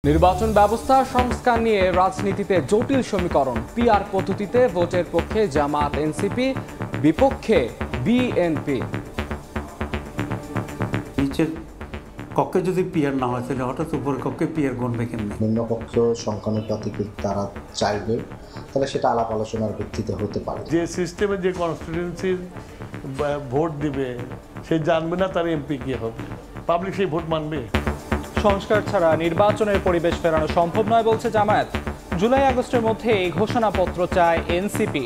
নির্বাচন ব্যবস্থা সংস্কার নিয়ে রাজনীতিতে জটিল সমীকরণ। পিআর পদ্ধতিতে ভোটের পক্ষে জামাত এনসিপি, বিপক্ষে বিএনপি। নিচের কক্ষে যদি পিআর না হয় তাহলে হঠাৎ উপরের কক্ষে পিআর গণবে কেমনি? নিম্নকক্ষ সংখ্যানুপাতিক তারা চাইবে, তাহলে সেটা আলাপ আলোচনার ভিত্তিতে হতে পারে। যে সিস্টেমে যে কনস্টিটিউয়েন্সির ভোট দিবে সে জানবে না তার এমপি কি হবে, পাবলিক সেই ভোট মানবে। সংস্কার ছাড়া নির্বাচনের পরিবেশ ফেরানো সম্ভব নয় বলছে জামায়াত। জুলাই আগস্টের মধ্যে এই ঘোষণাপত্র চায় এনসিপি।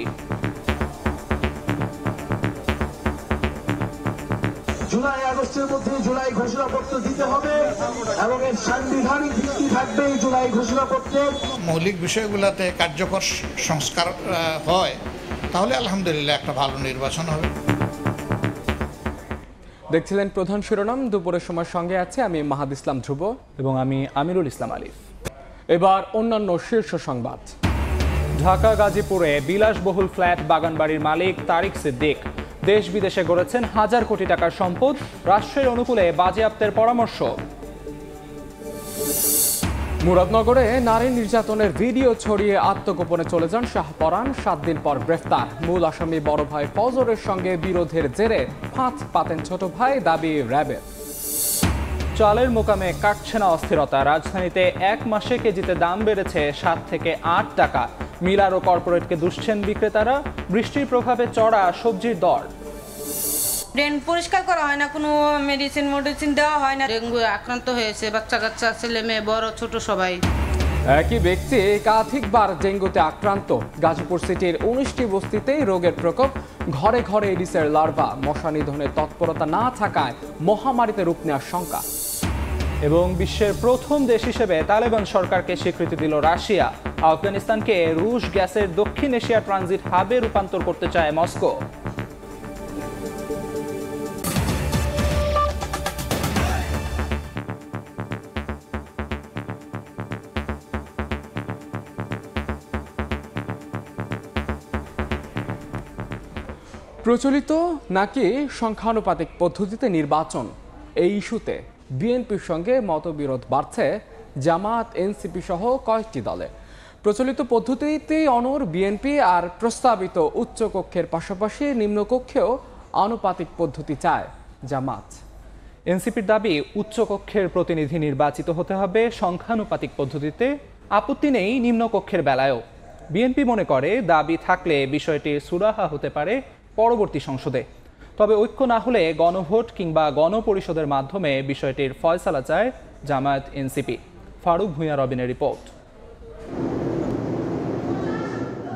জুলাই আগস্টের মধ্যে জুলাই ঘোষণাপত্র দিতে হবে এবং এর সাংবিধানিক ভিত্তি থাকবে এই জুলাই ঘোষণাপত্রের। মৌলিক বিষয়গুলোতে কার্যকর সংস্কার হয় তাহলে আলহামদুলিল্লাহ একটা ভালো নির্বাচন হবে। দেখছিলেন প্রধান শিরোনাম। দুপুরের সময় সঙ্গে আছে আমি মাহাদ ইসলাম ধ্রুব এবং আমি আমিরুল ইসলাম আলিফ। এবার অন্যান্য শীর্ষ সংবাদ। ঢাকা গাজীপুরে বিলাসবহুল ফ্ল্যাট বাগানবাড়ির মালিক তারিক সিদ্দিক দেশ বিদেশে গড়েছেন হাজার কোটি টাকার সম্পদ। রাষ্ট্রের অনুকূলে বাজেয়াপ্তের পরামর্শ। মুরাদনগরে নারী নির্যাতনের ভিডিও ছড়িয়ে আত্মগোপনে চলে যান শাহপরান। 7 দিন পর গ্রেফতার। মূল আসামি বড় ভাই ফজরের সঙ্গে বিরোধের জেরে ফাঁদ পাতেন ছোট ভাই, দাবি র্যাবের। চালের মোকামে কাটছে না অস্থিরতা। রাজধানীতে এক মাসে কেজিতে দাম বেড়েছে 7 থেকে 8 টাকা। মিলার ও কর্পোরেটকে দুষছেন বিক্রেতারা। বৃষ্টির প্রভাবে চড়া সবজির দর। ড্রেন পরিষ্কার করা হয় না, কোনো মেডিসিন দেওয়া হয় না। ডেঙ্গু আক্রান্ত হয়েছে বাচ্চা কাচ্চা, ছেলে মেয়ে, বড় ছোট সবাই। একই ব্যক্তি একাধিকবার ডেঙ্গুতে আক্রান্ত। গাজীপুর সিটির 19টি বস্তিতেই রোগের প্রকোপ। ঘরে ঘরে এডিসের লার্ভা। মশা নিধনের তৎপরতা না থাকায় মহামারীতে রূপ নেওয়ার শঙ্কা। এবং বিশ্বের প্রথম দেশ হিসেবে তালেবান সরকারকে স্বীকৃতি দিল রাশিয়া। আফগানিস্তানকে রুশ গ্যাসের দক্ষিণ এশিয়া ট্রানজিট হাবে রূপান্তর করতে চায় মস্কো। প্রচলিত নাকি সংখ্যানুপাতিক পদ্ধতিতে নির্বাচন, এই ইস্যুতে বিএনপির সঙ্গে মতবিরোধ বাড়ছে জামাত এনসিপি সহ কয়েকটি দলে। প্রচলিত পদ্ধতিতেই অনড় বিএনপি, আর প্রস্তাবিত উচ্চকক্ষের পাশাপাশি নিম্নকক্ষেও আনুপাতিক পদ্ধতি চায় জামাত। এনসিপির দাবি উচ্চকক্ষের প্রতিনিধি নির্বাচিত হতে হবে সংখ্যানুপাতিক পদ্ধতিতে। আপত্তি নেই নিম্নকক্ষের বেলায়ও। বিএনপি মনে করে দাবি থাকলে বিষয়টি সুরাহা হতে পারে পরবর্তী সংসদে। তবে ঐক্য না হলে গণভোট কিংবা গণপরিষদের মাধ্যমে বিষয়টির ফয়সালা চায় জামায়াত এনসিপি। ফারুক ভূঁইয়া রবিনের রিপোর্ট।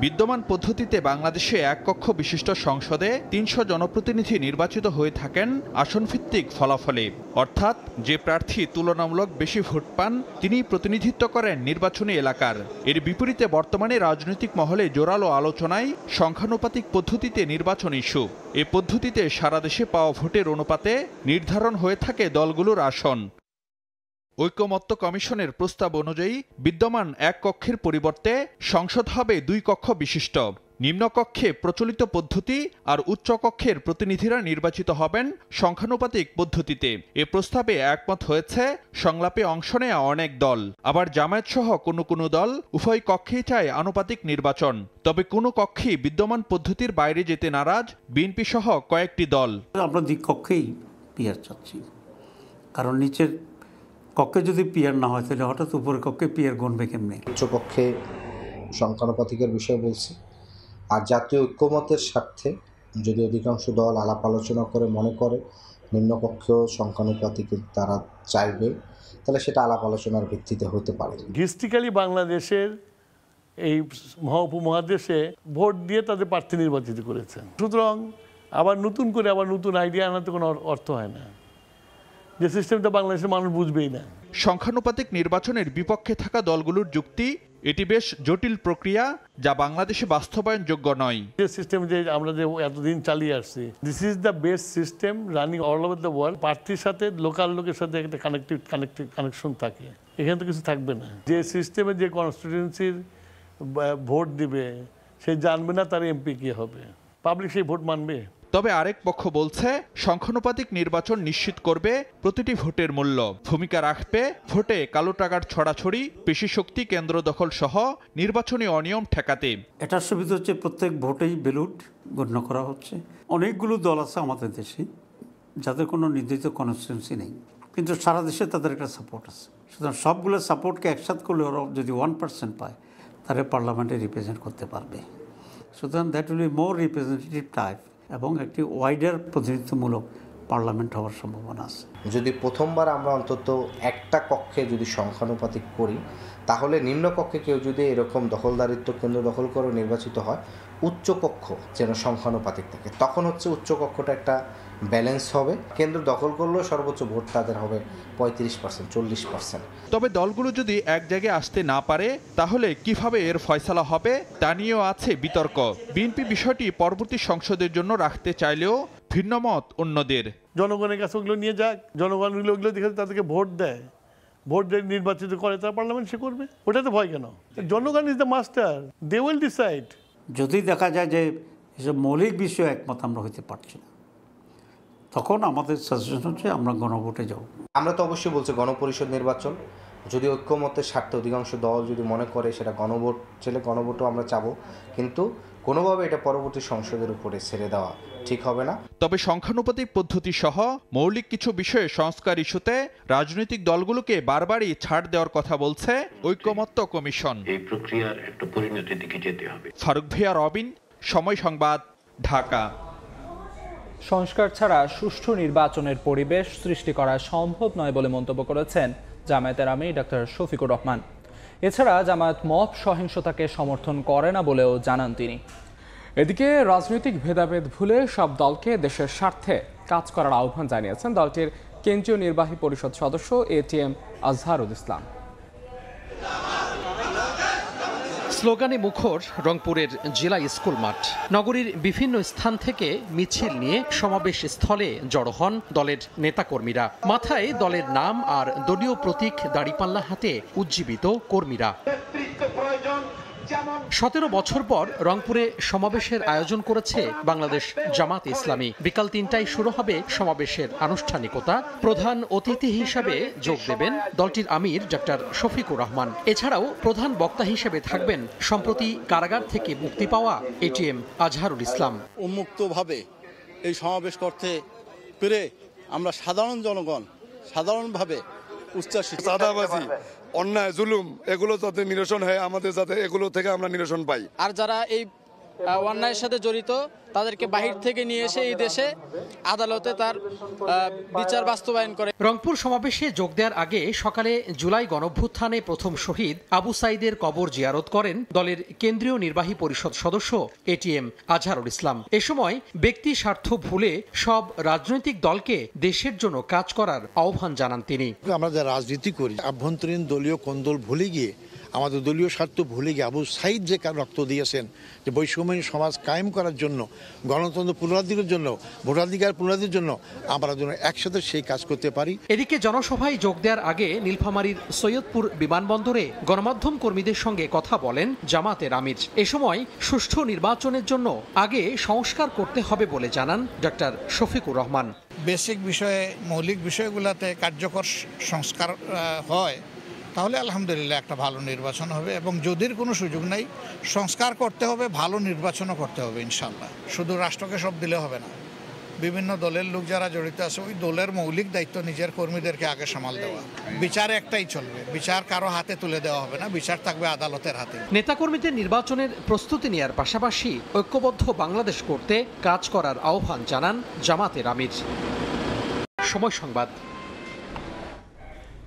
বিদ্যমান পদ্ধতিতে বাংলাদেশে এক কক্ষ বিশিষ্ট সংসদে 300 জনপ্রতিনিধি নির্বাচিত হয়ে থাকেন আসনভিত্তিক ফলাফলে। অর্থাৎ যে প্রার্থী তুলনামূলক বেশি ভোট পান তিনিই প্রতিনিধিত্ব করেন নির্বাচনী এলাকার। এর বিপরীতে বর্তমানে রাজনৈতিক মহলে জোরালো আলোচনায় সংখ্যানুপাতিক পদ্ধতিতে নির্বাচন ইস্যু। এ পদ্ধতিতে সারা দেশে পাওয়া ভোটের অনুপাতে নির্ধারণ হয়ে থাকে দলগুলোর আসন। ঐকমত্য কমিশনের প্রস্তাব অনুযায়ী বিদ্যমান এক কক্ষের পরিবর্তে সংসদ হবে 2 কক্ষ বিশিষ্ট। নিম্নকক্ষে প্রচলিত পদ্ধতি আর উচ্চকক্ষের প্রতিনিধিরা নির্বাচিত হবেন সংখ্যানুপাতিক পদ্ধতিতে। এ প্রস্তাবে একমত হয়েছে সংলাপে অংশ নেয়া অনেক দল। আবার জামায়াত সহ কোনো দল উভয় কক্ষেই চায় আনুপাতিক নির্বাচন। তবে কোনো কক্ষেই বিদ্যমান পদ্ধতির বাইরে যেতে নারাজ বিএনপি সহ কয়েকটি দল। আমরা যে কক্ষেই পিআর চাচ্ছি, কারণ নিচের কক্ষে যদি পিআর না হয় তাহলে হঠাৎ উপরের কক্ষে পিআর গণবে কেমনি? উচ্চকক্ষে সংখ্যানুপাতিকের বিষয় বলছি, আর জাতীয় ঐক্যমতের স্বার্থে যদি অধিকাংশ দল আলাপ আলোচনা করে মনে করে নিম্নকক্ষেও সংখ্যানুপাতিক তারা চাইবে, তাহলে সেটা আলাপ আলোচনার ভিত্তিতে হতে পারে। হিস্ট্রিক্যালি বাংলাদেশের এই উপমহাদেশে ভোট দিয়ে তাদের প্রার্থী নির্বাচিত করেছেন। সুতরাং আবার নতুন করে নতুন আইডিয়া আনাতে কোনো অর্থ হয় না। যে সিস্টেমটা বাংলাদেশের মানুষ বুঝবেই না। সংখ্যানুপাতিক নির্বাচনের বিপক্ষে থাকা দলগুলোর যুক্তি, এটি বেশ জটিল প্রক্রিয়া যা বাংলাদেশে বাস্তবায়নযোগ্য নয়। যে সিস্টেম যে আমরা যে এতদিন চালিয়ে আসছি, this is the best system running all over the world. প্রার্থীর সাথে লোকাল লোকের সাথে একটা কানেকশন থাকে, এখানে তো কিছু থাকবে না। যে সিস্টেমে যে কনস্টিটিউয়েন্সির ভোট দিবে সে জানবে না তার এমপি কি হবে, পাবলিক সেই ভোট মানবে। তবে আরেক পক্ষ বলছে সংখ্যানুপাতিক নির্বাচন নিশ্চিত করবে প্রতিটি ভোটের মূল্য, ভূমিকা রাখবে ভোটে কালো টাকার ছড়াছড়ি, পেশিশক্তি কেন্দ্র দখল সহ নির্বাচনী অনিয়ম ঠেকাতে। এটার সুবিধা হচ্ছে প্রত্যেক ভোটেই ব্যালট গণ্য করা হচ্ছে। অনেকগুলো দল আছে আমাদের দেশে যাদের কোনো নির্দিষ্ট কনস্টিটিউয়েন্সি নেই, কিন্তু সারা দেশে তাদের একটা সাপোর্ট আছে। সুতরাং সবগুলো সাপোর্টকে একসাথে করলে ওরা যদি 1% পায় তাহলে পার্লামেন্টে রিপ্রেজেন্ট করতে পারবে। সুতরাং that will be more representative type এবং একটি ওয়াইডার প্রতিনিধিত্বমূলক পার্লামেন্ট হওয়ার সম্ভাবনা আছে। যদি প্রথমবার আমরা অন্তত একটা কক্ষে যদি সংখ্যানুপাতিক করি, তাহলে নিম্নকক্ষে কেউ যদি এরকম দখলদারিত্ব কেন্দ্র দখল করে নির্বাচিত হয়, উচ্চকক্ষ যেন সংখ্যানুপাতিক থাকে, তখন হচ্ছে উচ্চকক্ষটা একটা ব্যালেন্স হবে। কেন্দ্র দখল করলেও সর্বোচ্চ ভোট তাদের হবে 35%, 40%। তবে দলগুলো যদি এক জায়গায় আসতে না পারে তাহলে কিভাবে এর ফয়সালা হবে তা নিয়েও আছে বিতর্ক। বিএনপি বিষয়টি পরবর্তী সংসদের জন্য রাখতে চাইলেও ভিন্নমত অন্যদের। জনগণের কাছে ওগুলো নিয়ে যাক, জনগণ ওগুলো দেখে তাদেরকে ভোট দেয়, ভোট দিয়ে নির্বাচিত করে, তারা পার্লামেন্ট সে করবে। ওটাতে ভয় কেন? জনগণ is the master, they will decide. যদি দেখা যায় যে এসব মৌলিক বিষয়ে একমত আমরা হইতে পারছি না, তখন আমাদের সাজেশন হচ্ছে আমরা গণভোটে যাব। আমরা তো অবশ্যই বলছি গণপরিষদ নির্বাচন যদি ঐক্যমতের স্বার্থে অধিকাংশ দল যদি মনে করে সেটা গণভোট চাইলে গণভোটও আমরা চাবো, কিন্তু কোনোভাবে এটা পরবর্তী সংসদের উপরে ছেড়ে দেওয়া ঠিক হবে না। তবে সংখ্যানুপাতিক পদ্ধতি সহ মৌলিক কিছু বিষয়ে সংস্কার ইস্যুতে রাজনৈতিক দলগুলোকে বারবারই ছাড় দেওয়ার কথা বলছে ঐকমত্য কমিশন। এই প্রক্রিয়ার একটা পরিণতির দিকে যেতে হবে। ফারুক ভিয়া, রবিন, সময় সংবাদ, ঢাকা। সংস্কার ছাড়া সুষ্ঠু নির্বাচনের পরিবেশ সৃষ্টি করা সম্ভব নয় বলে মন্তব্য করেছেন জামায়াতের আমির ডক্টর শফিকুর রহমান। এছাড়া জামায়াত মব সহিংসতাকে সমর্থন করে না বলেও জানান তিনি। এদিকে রাজনৈতিক ভেদাভেদ ভুলে সব দলকে দেশের স্বার্থে কাজ করার আহ্বান জানিয়েছেন দলটির কেন্দ্রীয় নির্বাহী পরিষদ সদস্য এটিএম আজহারুল ইসলাম। স্লোগানে মুখর রংপুরের জেলা স্কুল মাঠ। নগরীর বিভিন্ন স্থান থেকে মিছিল নিয়ে সমাবেশ স্থলে জড়ো হন দলের নেতাকর্মীরা। মাথায় দলের নাম আর দলীয় প্রতীক দাড়িপাল্লা হাতে উজ্জীবিত কর্মীরা। 17 বছর পর রংপুরে সমাবেশের আয়োজন করেছে বাংলাদেশ জামাত ইসলামী। বিকাল 3টায় শুরু হবে সমাবেশের আনুষ্ঠানিকতা। প্রধান অতিথি হিসাবে যোগ দেবেন দলটির আমির ডক্টর শফিকুর রহমান। এছাড়াও প্রধান বক্তা হিসেবে থাকবেন সম্প্রতি কারাগার থেকে মুক্তি পাওয়া এটিএম আজহারুল ইসলাম। উন্মুক্তভাবে এই সমাবেশ করতে পেরে আমরা সাধারণ জনগণ সাধারণভাবে উচ্ছ্বাসিত। চাঁদাবাজি, অন্যায়, জুলুম এগুলো যাতে নিরসন হয়, আমাদের যাতে এগুলো থেকে আমরা নিরসন পাই। আর যারা এই অন্যায়ের সাথে জড়িত তাদেরকে বাহির থেকে নিয়ে এসে এই দেশে আদালতে তার বিচার বাস্তবায়ন করে। রংপুর সমাবেশে যোগ দেওয়ার আগে সকালে জুলাই গণঅভ্যুত্থানে প্রথম শহীদ আবু সাইদের কবর জিয়ারত করেন দলের কেন্দ্রীয় নির্বাহী পরিষদ সদস্য এটিএম আজহারুল ইসলাম। এ সময় ব্যক্তি স্বার্থ ভুলে সব রাজনৈতিক দলকে দেশের জন্য কাজ করার আহ্বান জানান তিনি। আমরা যা রাজনীতি করি আভ্যন্তরীণ দলীয় কোন্দল ভুলে গিয়ে, আমাদের দলীয় স্বার্থ ভুলে গিয়ে আবু সাইদ যে রক্ত দিয়েছেন যে বৈষম্যহীন সমাজ কায়েম করার জন্য, গণতন্ত্র পুনরুদ্ধারের জন্য, ভোটাধিকার পুনরুদ্ধারের জন্য আমরা যেন একসাথে সেই কাজ করতে পারি। এদিকে জনসভায় যোগ দেওয়ার আগে নীলফামারীর সৈয়দপুর বিমানবন্দরে গণমাধ্যম কর্মীদের সঙ্গে কথা বলেন জামাতের আমির। এ সময় সুষ্ঠু নির্বাচনের জন্য আগে সংস্কার করতে হবে বলে জানান ডক্টর শফিকুর রহমান। বেসিক বিষয়ে, মৌলিক বিষয়গুলোতে কার্যকর সংস্কার হয় তাহলে আলহামদুলিল্লাহ একটা ভালো নির্বাচন হবে, এবং যদির কোনো সুযোগ নাই সংস্কার করতে হবে, ভালো নির্বাচনও করতে হবে ইনশাল্লাহ। শুধু রাষ্ট্রকে সব দিলে হবে না, বিভিন্ন দলের লোক যারা জড়িত আছে ওই দলের মৌলিক দায়িত্ব নিজের কর্মীদেরকে আগে সামাল দেওয়া। বিচার একটাই চলবে, বিচার কারো হাতে তুলে দেওয়া হবে না, বিচার থাকবে আদালতের হাতে। নেতাকর্মীদের নির্বাচনের প্রস্তুতি নেওয়ার পাশাপাশি ঐক্যবদ্ধ বাংলাদেশ করতে কাজ করার আহ্বান জানান জামাতের আমির। সময় সংবাদ।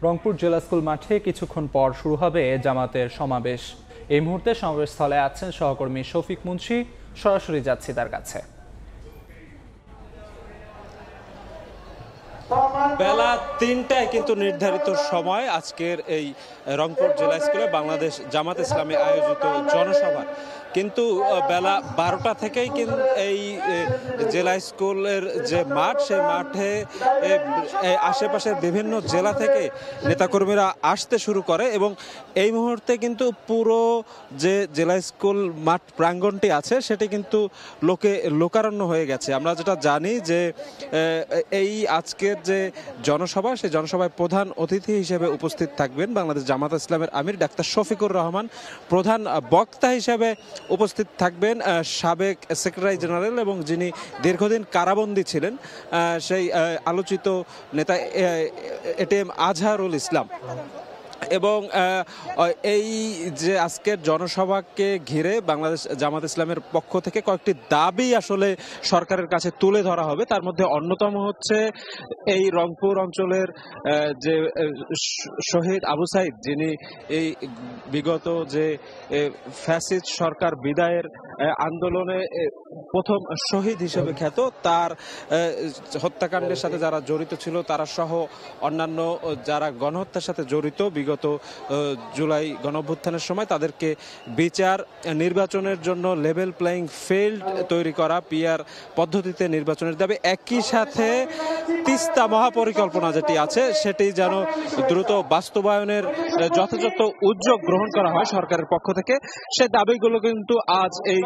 রংপুর জেলা স্কুল মাঠে কিছুক্ষণ পর শুরু হবে জামাতের সমাবেশ। এই মুহূর্তে সমাবেশস্থলে আছেন সহকর্মী শফিক মুন্সি, সরাসরি যাচ্ছি তার কাছে। বেলা ৩টায় কিন্তু নির্ধারিত সময় আজকের এই রংপুর জেলা স্কুলে বাংলাদেশ জামাত ইসলামী আয়োজিত জনসভা, কিন্তু বেলা 12টা থেকেই কিন্তু এই জেলা স্কুলের যে মাঠ, সেই মাঠে আশেপাশের বিভিন্ন জেলা থেকে নেতাকর্মীরা আসতে শুরু করে এবং এই মুহূর্তে কিন্তু পুরো যে জেলা স্কুল মাঠ প্রাঙ্গণটি আছে সেটি কিন্তু লোকারণ্য হয়ে গেছে। আমরা যেটা জানি যে এই আজকের যে জনসভা, সেই জনসভায় প্রধান অতিথি হিসেবে উপস্থিত থাকবেন বাংলাদেশ জামাত ইসলামের আমির ডাক্তার শফিকুর রহমান। প্রধান বক্তা হিসেবে উপস্থিত থাকবেন সাবেক সেক্রেটারি জেনারেল এবং যিনি দীর্ঘদিন কারাবন্দী ছিলেন সেই আলোচিত নেতা এটিএম আজহারুল ইসলাম। এবং এই যে আজকের জনসভাকে ঘিরে বাংলাদেশ জামাত ইসলামের পক্ষ থেকে কয়েকটি দাবি আসলে সরকারের কাছে তুলে ধরা হবে। তার মধ্যে অন্যতম হচ্ছে এই রংপুর অঞ্চলের যে শহীদ আবু সাইদ, যিনি এই বিগত যে ফ্যাসিস্ট সরকার বিদায়ের আন্দোলনে প্রথম শহীদ হিসেবে খ্যাত, তার হত্যাকাণ্ডের সাথে যারা জড়িত ছিল তারা সহ অন্যান্য যারা গণহত্যার সাথে জড়িত বিগত জুলাই গণঅভ্যুত্থানের সময়, তাদেরকে বিচার, নির্বাচনের জন্য লেভেল প্লেইং ফিল্ড তৈরি করা, পিআর পদ্ধতিতে নির্বাচনের দাবি, একই সাথে তিস্তা মহাপরিকল্পনা যেটি আছে সেটি যেন দ্রুত বাস্তবায়নের যথাযথ উদ্যোগ গ্রহণ করা হয় সরকারের পক্ষ থেকে। সে দাবিগুলো কিন্তু আজ এই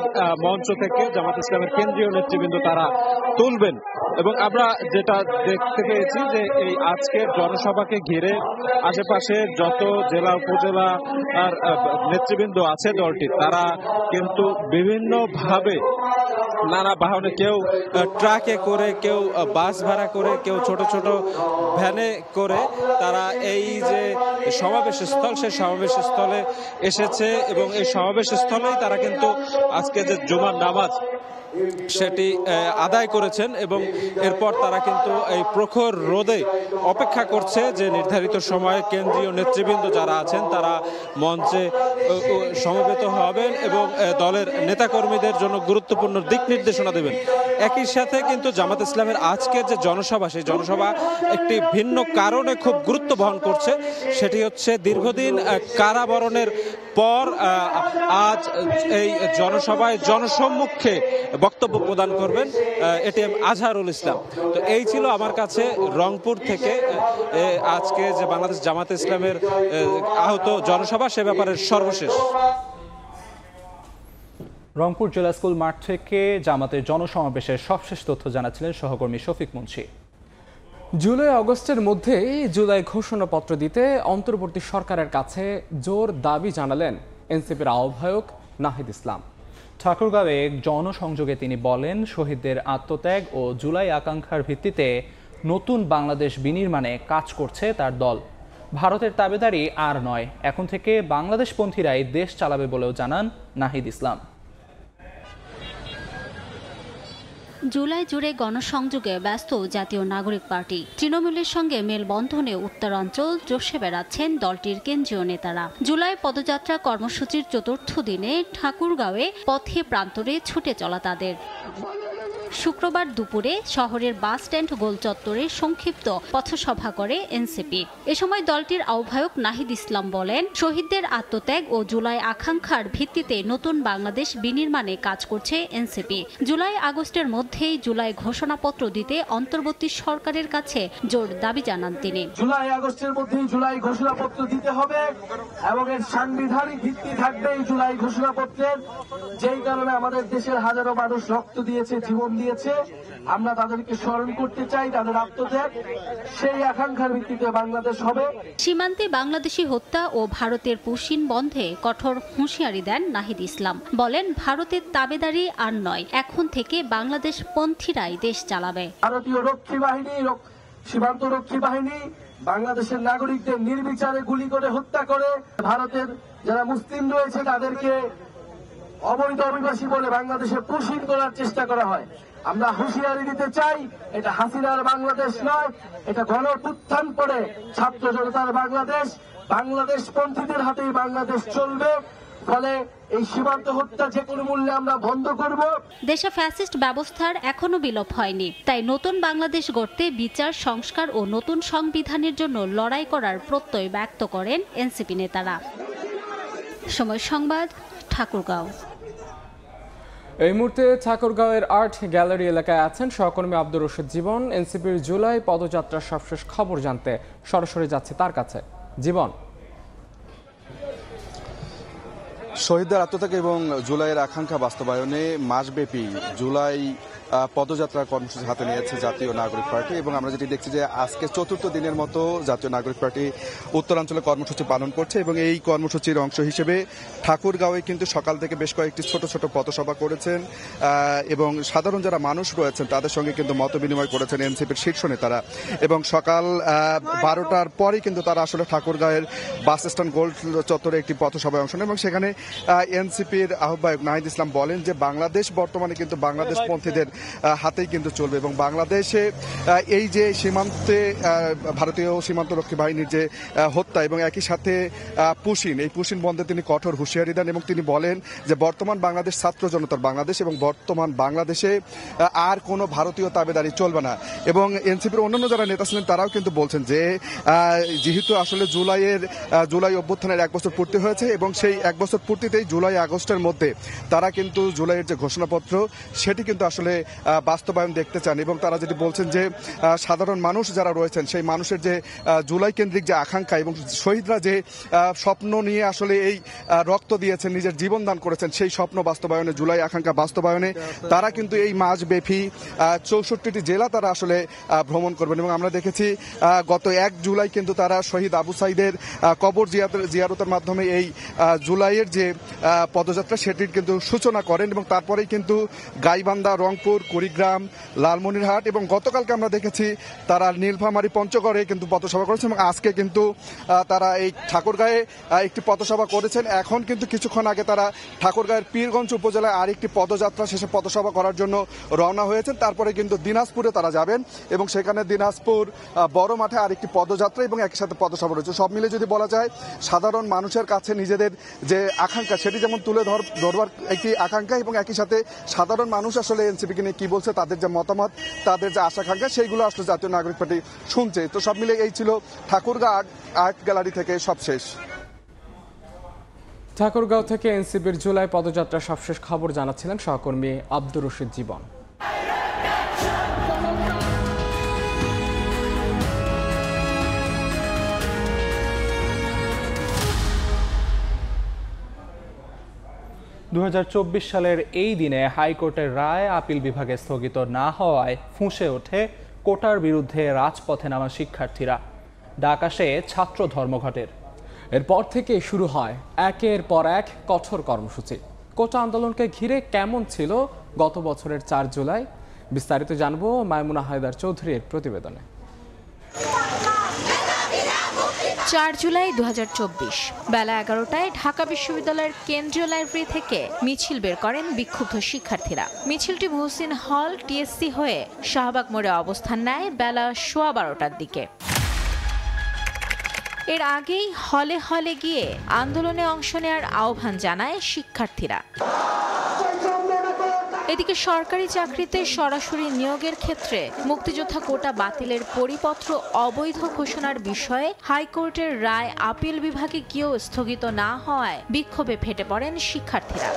মঞ্চ থেকে জামাত ইসলামের কেন্দ্রীয় নেতৃবৃন্দ তারা তুলবেন। এবং আমরা যেটা দেখতে পেয়েছি যে এই আজকের জনসভাকে ঘিরে আশেপাশে যত জেলা উপজেলা আর নেতৃবৃন্দ আছে দলটির, তারা কিন্তু বিভিন্নভাবে নানা বাহনে, কেউ ট্রাকে করে, কেউ বাস ভাড়া করে, কেউ ছোট ছোট ভ্যানে করে তারা এই যে সমাবেশ স্থল, সেই সমাবেশ স্থলে এসেছে এবং এই সমাবেশ স্থলেই তারা কিন্তু আজকে যে জুমার নামাজ সেটি আদায় করেছেন এবং এরপর তারা কিন্তু এই প্রখর রোদে অপেক্ষা করছে যে নির্ধারিত সময়ে কেন্দ্রীয় নেতৃবৃন্দ যারা আছেন তারা মঞ্চে সমবেত হবেন এবং দলের নেতাকর্মীদের জন্য গুরুত্বপূর্ণ দিক নির্দেশনা দেবেন। একই সাথে কিন্তু জামাত ইসলামের আজকের যে জনসভা, সেই জনসভা একটি ভিন্ন কারণে খুব গুরুত্ব বহন করছে। সেটি হচ্ছে দীর্ঘদিন কারাবরণের পর আজ এই জনসভায় জনসম্মুখে বক্তব্য প্রদান করবেন এটিএম আজহারুল ইসলাম। তো এই ছিল আমার কাছে রংপুর থেকে আজকে যে বাংলাদেশ জামাত ইসলামের আহত জনসভা, সে ব্যাপারে সর্বশেষ। রংপুর জেলা স্কুল মাঠ থেকে জামাতের জনসমাবেশের সবশেষ তথ্য জানাচ্ছিলেন সহকর্মী শফিক মুন্সি। জুলাই আগস্টের মধ্যে জুলাই ঘোষণাপত্র দিতে অন্তর্বর্তী সরকারের কাছে জোর দাবি জানালেন এনসিপির আহ্বায়ক নাহিদ ইসলাম। ঠাকুরগাঁওয়ে জনসংযোগে তিনি বলেন, শহীদদের আত্মত্যাগ ও জুলাই আকাঙ্ক্ষার ভিত্তিতে নতুন বাংলাদেশ বিনির্মাণে কাজ করছে তার দল। ভারতের তাবেদারি আর নয়, এখন থেকে বাংলাদেশপন্থীরাই দেশ চালাবে বলেও জানান নাহিদ ইসলাম। জুলাই জুড়ে গণসংযোগে ব্যস্ত জাতীয় নাগরিক পার্টি। তৃণমূলের সঙ্গে মেলবন্ধনে উত্তরাঞ্চল চষে বেড়াচ্ছেন দলটির কেন্দ্রীয় নেতারা। জুলাই পদযাত্রা কর্মসূচির চতুর্থ দিনে ঠাকুরগাঁওয়ে পথে প্রান্তরে ছুটে চলা তাদের। শুক্রবার দুপুরে শহরের বাস স্ট্যান্ড গোল চত্বরে সংক্ষিপ্ত পথসভা করে এনসিপি। এ সময় দলটির আহ্বায়ক নাহিদ ইসলাম বলেন, শহীদদের আত্মত্যাগ ও জুলাই আকাঙ্ক্ষার ভিত্তিতে নতুন বাংলাদেশ বিনির্মাণে কাজ করছে এনসিপি। জুলাই আগস্টের মধ্যেই জুলাই ঘোষণাপত্র দিতে অন্তর্বর্তী সরকারের কাছে জোর দাবি জানান তিনি। জুলাই আগস্টের মধ্যেই জুলাই ঘোষণাপত্র দিতে হবে এবং এর সাংবিধানিক ভিত্তি থাকবে এই জুলাই ঘোষণাপত্রের, যেই কারণে আমাদের দেশের হাজারো মানুষ রক্ত দিয়েছে, জীবন দিয়েছে। আমরা তাদেরকে স্মরণ করতে চাই, তাদের আত্মত্যাগ, সেই আকাঙ্ক্ষার ভিত্তিতে বাংলাদেশ হবে। সীমান্তে বাংলাদেশি হত্যা ও ভারতের পুশিন বন্ধে কঠোর হুঁশিয়ারি দেন নাহিদ ইসলাম। বলেন, ভারতের তাবেদারি আর নয়, এখন থেকে বাংলাদেশ পন্থীরাই দেশ চালাবে। ভারতীয় রক্ষী বাহিনী, সীমান্ত রক্ষী বাহিনী বাংলাদেশের নাগরিকদের নির্বিচারে গুলি করে হত্যা করে, ভারতের যারা মুসলিম রয়েছে তাদেরকে অবৈধ অভিবাসী বলে বাংলাদেশে পুশিন করার চেষ্টা করা হয়। আমরা হুঁশিয়ারি দিতে চাই, এটা হাসিনার বাংলাদেশ নয়, এটা গণঅভ্যুত্থান পরে ছাত্র জনতার বাংলাদেশ। বাংলাদেশ পন্থীদের হাতেই বাংলাদেশ চলবে। ফলে এই সীমান্ত হত্যা যে কোনো মূল্যে আমরা বন্ধ করব। দেশে ফ্যাসিস্ট ব্যবস্থার এখনো বিলোপ হয়নি, তাই নতুন বাংলাদেশ গড়তে বিচার সংস্কার ও নতুন সংবিধানের জন্য লড়াই করার প্রত্যয় ব্যক্ত করেন এনসিপি নেতারা। সময় সংবাদ, ঠাকুরগাঁও। এই মুহূর্তে ঠাকুরগাঁওয়ের আর্ট গ্যালারি এলাকায় আছেন সহকর্মী আব্দুর রশিদ জীবন। এনসিপির জুলাই পদযাত্রার সবশেষ খবর জানতে সরাসরি যাচ্ছে তার কাছে। জীবন, শহীদদের আত্মত্যাগ এবং জুলাইয়ের আকাঙ্ক্ষা বাস্তবায়নে মাসব্যাপী জুলাই পদযাত্রার কর্মসূচি হাতে নিয়েছে জাতীয় নাগরিক পার্টি এবং আমরা যেটি দেখছি যে আজকে চতুর্থ দিনের মতো জাতীয় নাগরিক পার্টি উত্তরাঞ্চলে কর্মসূচি পালন করছে এবং এই কর্মসূচির অংশ হিসেবে ঠাকুরগাঁওয়ে কিন্তু সকাল থেকে বেশ কয়েকটি ছোট ছোট পথসভা করেছেন এবং সাধারণ যারা মানুষ রয়েছেন তাদের সঙ্গে কিন্তু মত বিনিময় করেছেন এনসিপির শীর্ষ নেতারা এবং সকাল 12টার পরেই কিন্তু তারা আসলে ঠাকুরগাঁওয়ের বাস স্ট্যান্ড গোল্ড চত্বরে একটি পথসভায় অংশ নেন এবং সেখানে এনসিপির আহ্বায়ক নাহিদ ইসলাম বলেন যে বাংলাদেশ বর্তমানে কিন্তু বাংলাদেশপন্থীদের হাতেই কিন্তু চলবে এবং বাংলাদেশে এই যে সীমান্তে ভারতীয় সীমান্তরক্ষী বাহিনীর যে হত্যা এবং একই সাথে পুশিন, এই পুশিন বন্ধে তিনি কঠোর হুঁশিয়ারি দেন এবং তিনি বলেন যে বর্তমান বাংলাদেশ ছাত্র জনতার বাংলাদেশ এবং বর্তমান বাংলাদেশে আর কোনো ভারতীয় তাবেদারি চলবে না এবং এনসিপির অন্যান্য যারা নেতা ছিলেন তারাও কিন্তু বলছেন যে যেহেতু আসলে জুলাই অভ্যুত্থানের 1 বছর পূর্তি হয়েছে এবং সেই 1 বছর পূর্তিতেই জুলাই আগস্টের মধ্যে তারা কিন্তু জুলাইয়ের যে ঘোষণাপত্র সেটি কিন্তু আসলে বাস্তবায়ন দেখতে চান এবং তারা যেটি বলছেন যে সাধারণ মানুষ যারা রয়েছেন সেই মানুষের যে জুলাই কেন্দ্রিক যে আকাঙ্ক্ষা এবং শহীদরা যে স্বপ্ন নিয়ে আসলে এই রক্ত দিয়েছেন, নিজের জীবন দান করেছেন, সেই স্বপ্ন বাস্তবায়নে, জুলাই আকাঙ্ক্ষা বাস্তবায়নে তারা কিন্তু এই মাসব্যাপী 64টি জেলা তারা আসলে ভ্রমণ করবেন এবং আমরা দেখেছি গত 1 জুলাই কিন্তু তারা শহীদ আবু সাইদের কবর জিয়ারতের মাধ্যমে এই জুলাইয়ের যে পদযাত্রা সেটির কিন্তু সূচনা করেন এবং তারপরেই কিন্তু গাইবান্ধা, রংপুর, কুড়িগ্রাম, লালমনিরহাট এবং গতকালকে আমরা দেখেছি তারা নীলফামারী, পঞ্চগড়ে কিন্তু পথসভা করেছেন এবং আজকে কিন্তু তারা এই ঠাকুরগাঁয়ে একটি পথসভা করেছেন। এখন কিন্তু কিছুক্ষণ আগে তারা ঠাকুরগাঁয়ের পীরগঞ্জ উপজেলায় আরেকটি পদযাত্রা শেষে পথসভা করার জন্য রওনা হয়েছেন। তারপরে কিন্তু দিনাজপুরে তারা যাবেন এবং সেখানে দিনাজপুর বড় মাঠে আরেকটি পদযাত্রা এবং একই সাথে পথসভা রয়েছে। সব মিলে যদি বলা যায় সাধারণ মানুষের কাছে নিজেদের যে আকাঙ্ক্ষা সেটি যেমন তুলে ধরবার একটি আকাঙ্ক্ষা এবং একই সাথে সাধারণ মানুষ আসলে এনসিপিকে নিয়ে কি বলছে, তাদের যে মতামত, তাদের যে আশাকাঙ্ক্ষা সেইগুলো আসলে জাতীয় নাগরিক পার্টি শুনছে। তো সব মিলে এই ছিল ঠাকুরগাঁও আর্ট গ্যালারি থেকে সবশেষ। ঠাকুরগাঁও থেকে এনসিপির জুলাই পদযাত্রার সবশেষ খবর জানাচ্ছিলেন সহকর্মী আব্দুর রশিদ জীবন। সালের এই দিনে হাইকোর্টের রায় আপিল বিভাগে স্থগিত না হওয়ায় ফুঁসে ওঠে কোটার বিরুদ্ধে রাজপথে নামা শিক্ষার্থীরা। ডাক আসে ছাত্র ধর্মঘটের। এরপর থেকে শুরু হয় একের পর এক কঠোর কর্মসূচি। কোটা আন্দোলনকে ঘিরে কেমন ছিল গত বছরের 4 জুলাই, বিস্তারিত জানবো মাইমুনা হায়দার চৌধুরীর প্রতিবেদনে। 4 জুলাই 2024 বেলা 11টায় ঢাকা বিশ্ববিদ্যালয়ের কেন্দ্রীয় লাইব্রেরি থেকে মিছিল বের করেন বিক্ষুব্ধ শিক্ষার্থীরা। মিছিলটি মহসিন হল, টিএসসি হয়ে শাহবাগ মোড়ে অবস্থান নেয় বেলা 12:15টার দিকে। এর আগেই হলে হলে গিয়ে আন্দোলনে অংশ নেওয়ার আহ্বান জানায় শিক্ষার্থীরা। এদিকে সরকারি চাকরিতে সরাসরি নিয়োগের ক্ষেত্রে মুক্তিযোদ্ধা কোটা বাতিলের পরিপত্র অবৈধ ঘোষণার বিষয়ে হাইকোর্টের রায় আপিল বিভাগে গিয়েও স্থগিত না হওয়ায় বিক্ষোভে ফেটে পড়েন শিক্ষার্থীরা।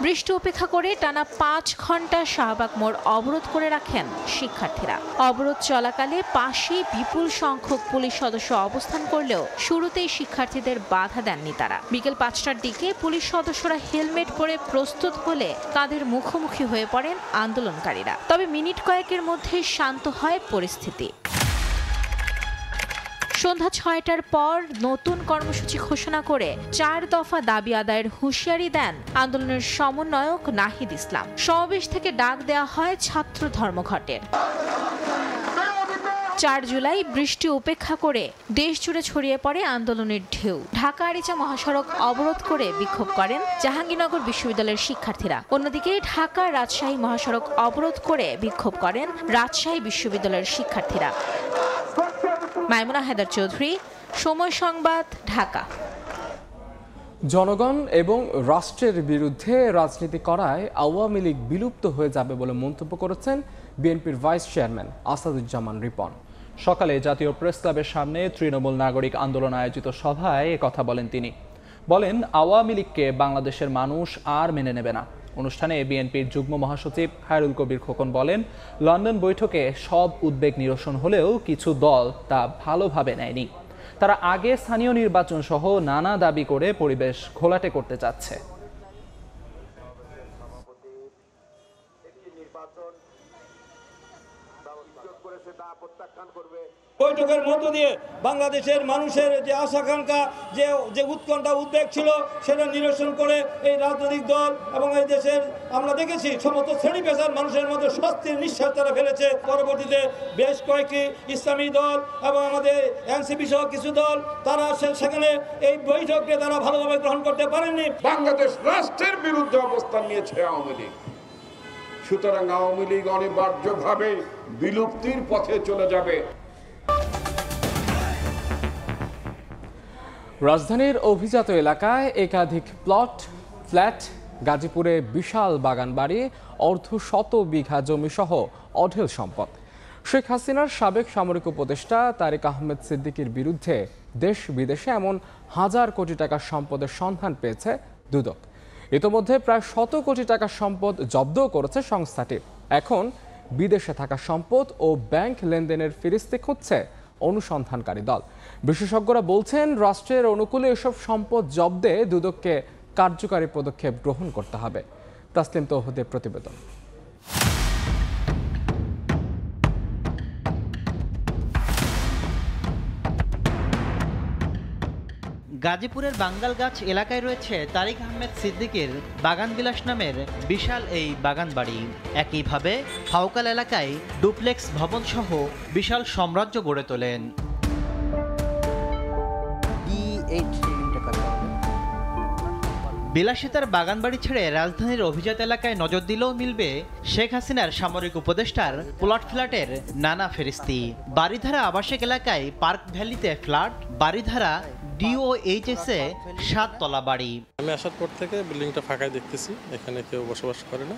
বৃষ্টি উপেক্ষা করে টানা 5 ঘন্টা শাহবাগ মোড় অবরোধ করে রাখেন শিক্ষার্থীরা। অবরোধ চলাকালে পাশেই বিপুল সংখ্যক পুলিশ সদস্য অবস্থান করলেও শুরুতেই শিক্ষার্থীদের বাধা দেননি তারা। বিকেল 5টার দিকে পুলিশ সদস্যরা হেলমেট পরে প্রস্তুত হলে তাদের মুখোমুখি হয়ে পড়েন আন্দোলনকারীরা। তবে মিনিট কয়েকের মধ্যে শান্ত হয় পরিস্থিতি। সন্ধ্যা 6টার পর নতুন কর্মসূচি ঘোষণা করে 4 দফা দাবি আদায়ের হুঁশিয়ারি দেন আন্দোলনের সমন্বয়ক নাহিদ ইসলাম। সমাবেশ থেকে ডাক দেওয়া হয় ছাত্র ধর্মঘটের। 4 জুলাই বৃষ্টি উপেক্ষা করে দেশ জুড়ে ছড়িয়ে পড়ে আন্দোলনের ঢেউ। ঢাকা আরিচা মহাসড়ক অবরোধ করে বিক্ষোভ করেন জাহাঙ্গীরনগর বিশ্ববিদ্যালয়ের শিক্ষার্থীরা। অন্যদিকে ঢাকা রাজশাহী মহাসড়ক অবরোধ করে বিক্ষোভ করেন রাজশাহী বিশ্ববিদ্যালয়ের শিক্ষার্থীরা। মাইমুনা হায়দার চৌধুরী, সময় সংবাদ, ঢাকা। জনগণ এবং রাষ্ট্রের বিরুদ্ধে রাজনীতি করায় আওয়ামী লীগ বিলুপ্ত হয়ে যাবে বলে মন্তব্য করেছেন বিএনপির ভাইস চেয়ারম্যান আসাদুজ্জামান রিপন। সকালে জাতীয় প্রেস ক্লাবের সামনে তৃণমূল নাগরিক আন্দোলন আয়োজিত সভায় কথা বলেন তিনি। বলেন, আওয়ামী লীগকে বাংলাদেশের মানুষ আর মেনে নেবে না। অনুষ্ঠানে বিএনপির যুগ্ম মহাসচিব খায়রুল কবির খোকন বলেন, লন্ডন বৈঠকে সব উদ্বেগ নিরসন হলেও কিছু দল তা ভালোভাবে নেয়নি। তারা আগে স্থানীয় নির্বাচন সহ নানা দাবি করে পরিবেশ ঘোলাটে করতে চাচ্ছে। বৈঠকের মধ্য দিয়ে বাংলাদেশের মানুষের যে আশাকাঙ্ক্ষা, যে উৎকণ্ঠা উদ্বেগ ছিল সেটা নিরসন করে এই রাজনৈতিক দল এবং এই দেশের আমরা দেখেছি সমস্ত শ্রেণী পেশার মানুষের মধ্যে স্বস্তির নিঃশ্বাস তারা ফেলেছে। পরবর্তীতে বেশ কয়েকটি ইসলামী দল এবং আমাদের এনসিপি সহ কিছু দল তারা সেখানে এই বৈঠককে তারা ভালোভাবে গ্রহণ করতে পারেননি। বাংলাদেশ রাষ্ট্রের বিরুদ্ধে অবস্থান নিয়েছে আওয়ামী লীগ। সুতরাং আওয়ামী লীগ অনিবার্যভাবে বিলুপ্তির পথে চলে যাবে। রাজধানীর অভিজাত এলাকায় একাধিক ফ্ল্যাট, গাজীপুরে বিশাল বাগান বাড়ি, অর্ধশত বিঘা জমি সহ অঢেল সম্পদ। শেখ হাসিনার সাবেক সামরিক উপদেষ্টা তারেক আহমেদ সিদ্দিকীর বিরুদ্ধে দেশ বিদেশে এমন হাজার কোটি টাকার সম্পদের সন্ধান পেয়েছে দুদক। ইতোমধ্যে প্রায় 100 কোটি টাকার সম্পদ জব্দও করেছে সংস্থাটি। এখন বিদেশে থাকা সম্পদ ও ব্যাংক লেনদেনের ফিরিস্তি খুঁজছে অনুসন্ধানকারী দল। বিশেষজ্ঞরা বলছেন, রাষ্ট্রের অনুকূলে এসব সম্পদ জব্দে দুদককে কার্যকারী পদক্ষেপ গ্রহণ করতে হবে। তাসলিম তৌহিদের প্রতিবেদন। গাজীপুরের বাঙ্গালগাছ এলাকায় রয়েছে তারেক আহমেদ সিদ্দিকীর বাগান বিলাস নামের বিশাল এই বাগান বাড়ি। একইভাবে ফাউকাল এলাকায় ডুপ্লেক্স ভবন সহ বিশাল সাম্রাজ্য গড়ে তোলেন। বিলাসিতার বাগান বাড়ি ছেড়ে রাজধানীর অভিজাত এলাকায় নজর দিলেও মিলবে শেখ হাসিনার সামরিক উপদেষ্টার ফ্ল্যাটের নানা ফেরিস্তি। বাড়িধারা আবাসিক এলাকায় পার্ক ভ্যালিতে ফ্ল্যাট, বাড়িধারা DOHS 7 তলা বাড়ি। আমি আসার পর থেকে বিল্ডিংটা ফাঁকাই দেখতেছি, এখানে কেউ বসবাস করে না।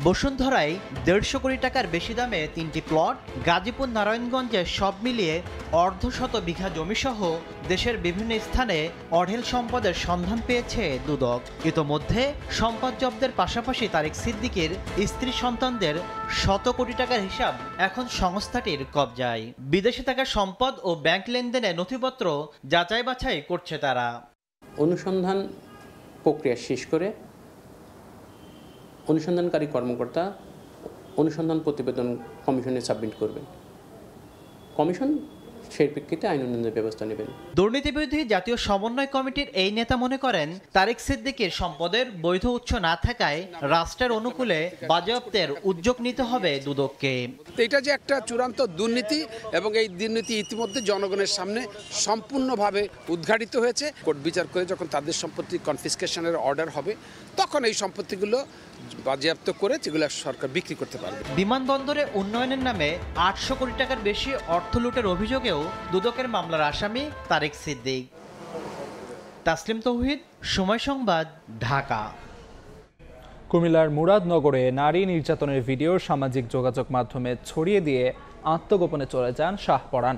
বসুন্ধরায় 150 কোটি টাকার বেশি দামে 3টি প্লট, গাজীপুর নারায়ণগঞ্জে সব মিলিয়ে অর্ধশত বিঘা জমি সহ দেশের বিভিন্ন স্থানে অঢেল সম্পদের সন্ধান পেয়েছে দুদক। ইতোমধ্যে সম্পদ জব্দের পাশাপাশি তারেক সিদ্দিকীর স্ত্রী সন্তানদের 100 কোটি টাকার হিসাব এখন সংস্থাটির কবজায়। বিদেশে থাকা সম্পদ ও ব্যাংক লেনদেনে নথিপত্র যাচাই বাছাই করছে তারা। অনুসন্ধান প্রক্রিয়া শেষ করে অনুসন্ধানকারী কর্মকর্তা অনুসন্ধান প্রতিবেদন কমিশনে সাবমিট করবেন। কমিশন সেই প্রেক্ষিতে আইন উন্নয়নের ব্যবস্থা নেবেন। দুর্নীতিবিরোধী জাতীয় সমন্বয় কমিটির এই নেতা মনে করেন, তারেক সিদ্দিকীর সম্পদের বৈধ উৎস না থাকায় রাষ্ট্রের অনুকূলে বাজেয়াপ্তের উদ্যোগ নিতে হবে দুদককে। এটা যে একটা চূড়ান্ত দুর্নীতি এবং এই দুর্নীতি ইতিমধ্যে জনগণের সামনে সম্পূর্ণভাবে উদ্ঘাটিত হয়েছে। কোর্ট বিচার করে যখন তাদের সম্পত্তি কনফিসকেশনের অর্ডার হবে, তখন এই সম্পত্তিগুলো বাজেয়াপ্ত করে যেগুলো সরকার বিক্রি করতে পারবে। বিমানবন্দরে উন্নয়নের নামে 800 কোটি টাকার বেশি অর্থ লুটের অভিযোগেও দুদকের মামলার আসামি তারেক সিদ্দিক। তাসলিম তৌহিদ, সময় সংবাদ, ঢাকা। কুমিল্লার মুরাদনগরে নারী নির্যাতনের ভিডিও সামাজিক যোগাযোগ মাধ্যমে ছড়িয়ে দিয়ে আত্মগোপনে চলে যান শাহপরান।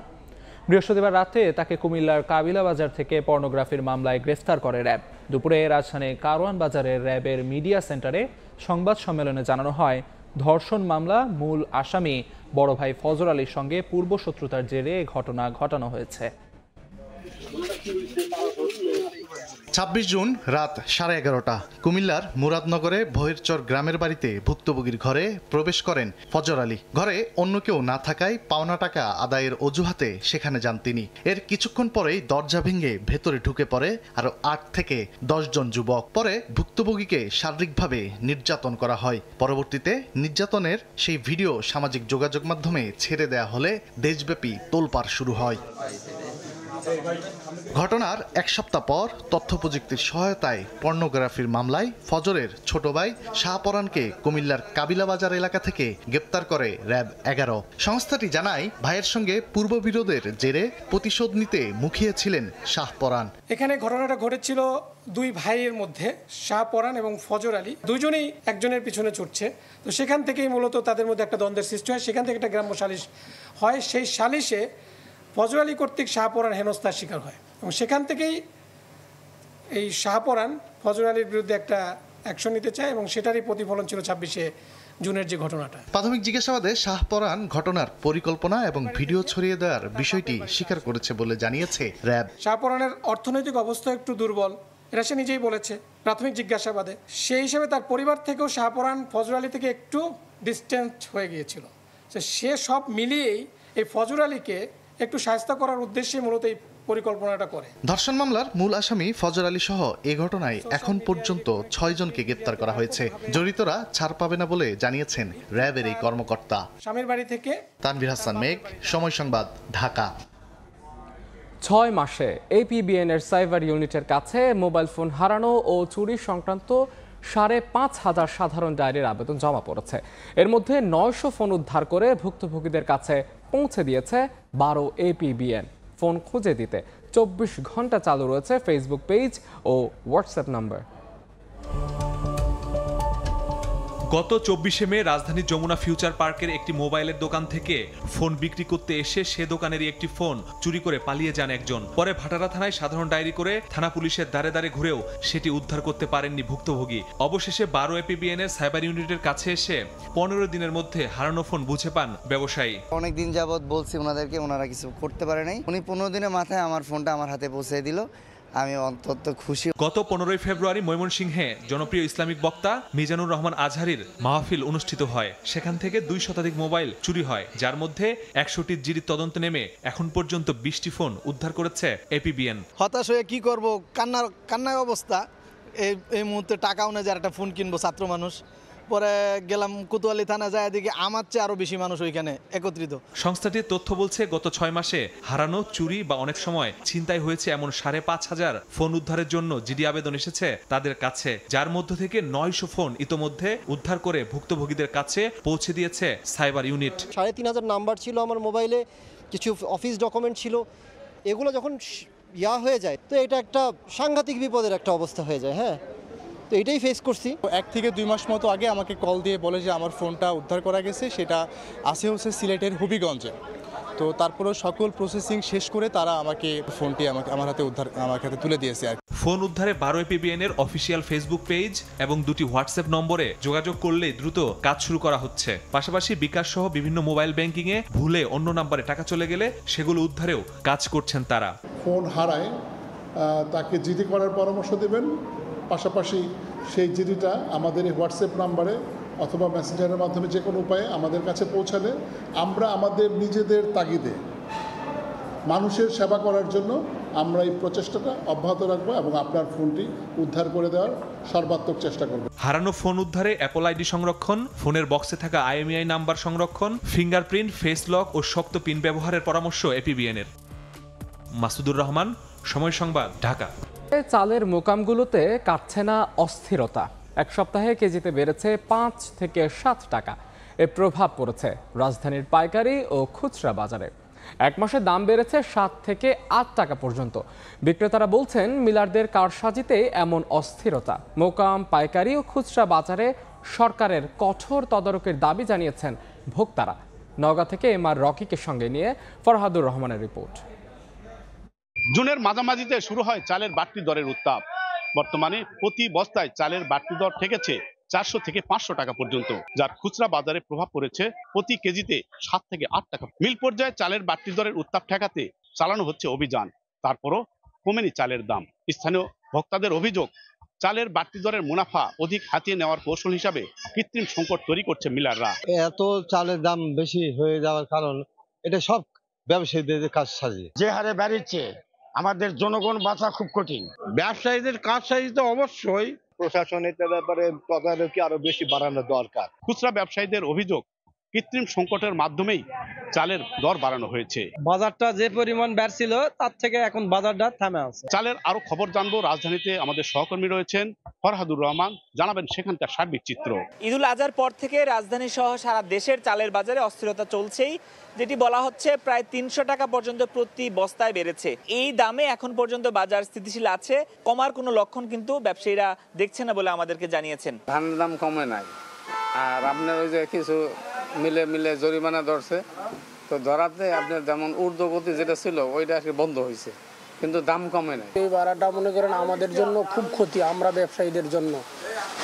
বৃহস্পতিবার রাতে তাকে কুমিল্লার কাবিলা বাজার থেকে পর্নোগ্রাফির মামলায় গ্রেফতার করে র্যাব। দুপুরে রাজধানীর কারওয়ান বাজারের র্যাবের মিডিয়া সেন্টারে সংবাদ সম্মেলনে জানানো হয়, ধর্ষণ মামলা মূল আসামি বড় ভাই ফজর আলীর সঙ্গে পূর্ব শত্রুতার জেরে ঘটনা ঘটানো হয়েছে। 26 জুন রাত 11:30 কুমিল্লার মুরাদনগরে ভৈরচর গ্রামের বাড়িতে ভুক্তভোগীর ঘরে প্রবেশ করেন ফজর আলী। ঘরে অন্য কেউ না থাকায় পাওনা টাকা আদায়ের অজুহাতে সেখানে যান তিনি। এর কিছুক্ষণ পরেই দরজা ভেঙে ভেতরে ঢুকে পড়ে আরো 8 থেকে 10 জন যুবক। পরে ভুক্তভোগীকে শারীরিকভাবে নির্যাতন করা হয়। পরবর্তীতে নির্যাতনের সেই ভিডিও সামাজিক যোগাযোগ মাধ্যমে ছেড়ে দেয়া হলে দেশব্যাপী তোলপাড় শুরু হয়। ঘটনার এক সপ্তাহ পর তথ্য প্রযুক্তির সহায়তায় পর্নোগ্রাফির মামলায় ফজরের ছোট ভাই শাহপরানকে কুমিল্লার কাবিলাবাজার এলাকা থেকে গ্রেপ্তার করে র্যাব 11। সংস্থাটি জানায় ভাইয়ের সঙ্গে পূর্ববিরোধের জেরে প্রতিশোধ নিতে মুখিয়েছিলেন শাহপরান। এখানে ঘটনাটা ঘটেছিল দুই ভাইয়ের মধ্যে, শাহপরান এবং ফজর আলী, দুজনেই একজনের পিছনে ছুটছে। তো সেখান থেকেই মূলত তাদের মধ্যে একটা দ্বন্দ্বের সৃষ্টি হয়। সেখান থেকে একটা গ্রাম্য সালিশ হয়। সেই সালিশে ফজর আলী কর্তৃক শাহপরান হেনস্থার শিকার হয় এবং সেখান থেকেই এই শাহপরান ফজর আলীর বিরুদ্ধে একটা অ্যাকশন নিতে চায় এবং সেটারই প্রতিফলন ছিল 26শে জুনের যে ঘটনাটা। প্রাথমিক জিজ্ঞাসাবাদে শাহপরান ঘটনার পরিকল্পনা এবং ভিডিও ছড়িয়ে দেওয়ার বিষয়টি স্বীকার করেছে বলে জানিয়েছে র্যাব। শাহপরানের অর্থনৈতিক অবস্থা একটু দুর্বল, এটা সে নিজেই বলেছে প্রাথমিক জিজ্ঞাসাবাদে। সেই হিসেবে তার পরিবার থেকেও শাহপরান ফজর আলী থেকে একটু ডিস্টেন্স হয়ে গিয়েছিল। সে সব মিলিয়েই এই ফজর আলীকে একটু শায়েস্ত করার উদ্দেশ্যে মূলত এই পরিকল্পনাটা করে। ধর্ষণ মামলার মূল আসামি ফজর আলী সহ এ ঘটনায় এখন পর্যন্ত 6 জনকে গ্রেপ্তার করা হয়েছে। জড়িতরা ছাড় পাবে না বলে জানিয়েছেন র্যাবের এই কর্মকর্তা। স্বামীর বাড়ি থেকে তানভীর হাসান মেঘ, সময় সংবাদ, ঢাকা। 6 মাসে এপিবিএন এর সাইবার ইউনিটের কাছে মোবাইল ফোন হারানো ও চুরি সংক্রান্ত 5,500 সাধারণ ডায়েরির আবেদন জমা পড়েছে। এর মধ্যে 900 ফোন উদ্ধার করে ভুক্তভোগীদের কাছে পৌঁছে দিয়েছে 12 এপিবিএন। ফোন খুঁজে দিতে 24 ঘন্টা চালু রয়েছে ফেসবুক পেজ ও হোয়াটসঅ্যাপ নাম্বার। গত 24শে মে রাজধানীর যমুনা ফিউচার পার্কের একটি মোবাইলের দোকান থেকে ফোন বিক্রি করতে এসে সে দোকানেরই একটি ফোন চুরি করে পালিয়ে যান একজন। পরে ভাটারা থানায় সাধারণ ডায়েরি করে থানা পুলিশের দ্বারে দ্বারে ঘুরেও সেটি উদ্ধার করতে পারেননি ভুক্তভোগী। অবশেষে 12 এপিবিএন এর সাইবার ইউনিটের কাছে এসে 15 দিনের মধ্যে হারানো ফোন বুঝে পান ব্যবসায়ী। অনেকদিন যাবৎ বলছি ওনাদেরকে, ওনারা কিছু করতে পারে নাই। উনি 15 দিনের মাথায় আমার ফোনটা আমার হাতে পৌঁছে দিল, আমি অন্তত খুশি। গত 15 ফেব্রুয়ারি ময়মনসিংহে জনপ্রিয় ইসলামিক বক্তা মিজানুর রহমান আজহারির মাহফিল অনুষ্ঠিত হয়। সেখান থেকে 2 শতাধিক মোবাইল চুরি হয়, যার মধ্যে 100টির জিডির তদন্ত নেমে এখন পর্যন্ত 20টি ফোন উদ্ধার করেছে এপিবিএন। হতাশ হয়ে কি করব, কান্নার অবস্থা। এই মুহূর্তে টাকাও না, যার একটা ফোন কিনবো, ছাত্র মানুষ। পরে গেলাম কোতোয়ালি থানা, যায় দিকে আমার চেয়ে আরো বেশি মানুষ ওইখানে একত্রিত। সংস্থাটির তথ্য বলছে গত 6 মাসে হারানো, চুরি বা অনেক সময় ছিনতাই হয়েছে এমন 5,500 ফোন উদ্ধারের জন্য জিডি আবেদন এসেছে তাদের কাছে, যার মধ্য থেকে 900 ফোন ইতোমধ্যে উদ্ধার করে ভুক্তভোগীদের কাছে পৌঁছে দিয়েছে সাইবার ইউনিট। 3,500 নাম্বার ছিল আমার মোবাইলে, কিছু অফিস ডকুমেন্ট ছিল। এগুলো যখন হয়ে যায় তো এটা একটা সাংঘাতিক বিপদের একটা অবস্থা হয়ে যায়। হ্যাঁ, তো এটাই ফেস করছি। 1 থেকে 2 মাস মতো আগে আমাকে কল দিয়ে বলে যে আমার ফোনটা উদ্ধার করা গেছে, সেটা আসে হচ্ছে সিলেটের হবিগঞ্জে। তো তারপরেও সকল প্রসেসিং শেষ করে তারা আমাকে ফোনটি আমার হাতে তুলে দিয়েছে। ফোন উদ্ধারে 12 এপিবিএন এর অফিসিয়াল ফেসবুক পেজ এবং 2টি হোয়াটসঅ্যাপ নম্বরে যোগাযোগ করলেই দ্রুত কাজ শুরু করা হচ্ছে। পাশাপাশি বিকাশ সহ বিভিন্ন মোবাইল ব্যাংকিং এ ভুলে অন্য নম্বরে টাকা চলে গেলে সেগুলো উদ্ধারেও কাজ করছেন তারা। ফোন হারায় তাকে জিডি করার পরামর্শ দেবেন, পাশাপাশি সেই জিডিটা আমাদের এই হোয়াটসঅ্যাপ নাম্বারে অথবা মেসেঞ্জারের মাধ্যমে যে কোনো উপায়ে আমাদের কাছে পৌঁছালে আমরা আমাদের নিজেদের তাগিদে মানুষের সেবা করার জন্য আমরা এই প্রচেষ্টাটা অব্যাহত রাখবো এবং আপনার ফোনটি উদ্ধার করে দেওয়ার সর্বাত্মক চেষ্টা করব। হারানো ফোন উদ্ধারে অ্যাপল আইডি সংরক্ষণ, ফোনের বক্সে থাকা IMEI নাম্বার সংরক্ষণ, ফিঙ্গারপ্রিন্ট, ফেস লক ও শক্ত পিন ব্যবহারের পরামর্শ এপিবিএন এর। মাসুদুর রহমান, সময় সংবাদ, ঢাকা। চালের মোকামগুলোতে কাটছে না অস্থিরতা। এক সপ্তাহে কেজিতে বেড়েছে 5 থেকে 7 টাকা। এর প্রভাব পড়েছে রাজধানীর পাইকারি ও খুচরা বাজারে। এক মাসে দাম বেড়েছে 7 থেকে 8 টাকা পর্যন্ত। বিক্রেতারা বলছেন মিলারদের কারসাজিতে এমন অস্থিরতা। মোকাম, পাইকারি ও খুচরা বাজারে সরকারের কঠোর তদারকির দাবি জানিয়েছেন ভোক্তারা। নওগাঁ থেকে MR রকিকে সঙ্গে নিয়ে ফরহাদুর রহমানের রিপোর্ট। জুনের মাঝামাঝিতে শুরু হয় চালের বাড়তি দরের উত্তাপ। বর্তমানে প্রতি বস্তায় চালের বাড়তি দর ঠেকেছে 400 থেকে 500 টাকা পর্যন্ত, যার খুচরা বাজারে প্রভাব পড়েছে প্রতি কেজিতে 7 থেকে 8 টাকা। মিল পর্যায়ে চালের বাড়তি দরের উত্তাপ ঠেকাতে চালানো হচ্ছে অভিযান, তারপরও কমেনি চালের দাম। স্থানীয় ভোক্তাদের অভিযোগ, চালের বাড়তি দরের মুনাফা অধিক হাতিয়ে নেওয়ার কৌশল হিসাবে কৃত্রিম সংকট তৈরি করছে মিলাররা। এত চালের দাম বেশি হয়ে যাওয়ার কারণ এটা সব ব্যবসায়ীদের কাজ সাজিয়ে যে হারে বাড়ছে, আমাদের জনগণ বাঁচা খুব কঠিন। ব্যবসায়ীদের কাজ সাজিয়ে তো অবশ্যই প্রশাসন এটার ব্যাপারে তদারকি আরো বেশি বাড়ানো দরকার। খুচরা ব্যবসায়ীদের অভিযোগ, কৃত্রিম সংকটের মাধ্যমেই চালের দর বাড়ানো হয়েছে। বাজারটা যে পরিমাণ বাড়ছিল তার থেকে এখন বাজারটা থামে আছে। চালের আরো খবর জানবো, রাজধানীতে আমাদের সহকর্মী রয়েছেন ফরহাদুর রহমান, জানাবেন সেখানকার সার্বিক চিত্র। ঈদুল আজহার পর থেকে রাজধানী সহ সারা দেশের চালের বাজারে অস্থিরতা চলছেই, যেটি বলা হচ্ছে প্রায় 300 টাকা পর্যন্ত প্রতি বস্তায় বেড়েছে। এই দামে এখন পর্যন্ত বাজার স্থিতিশীল আছে, কমার কোনো লক্ষণ কিন্তু ব্যবসায়ীরা দেখছে না বলে আমাদেরকে জানিয়েছেন। ধানের দাম কমে নাই, আর আপনার ওই যে কিছু মিলে জরিমানা ধরছে, তো ধরাতে আপনার যেমন ঊর্ধ্বগতি যেটা ছিল ওইটা বন্ধ হয়েছে, কিন্তু দাম কমে নাই। এই বাড়াটা মনে করেন আমাদের জন্য খুব ক্ষতি, আমরা ব্যবসায়ীদের জন্য।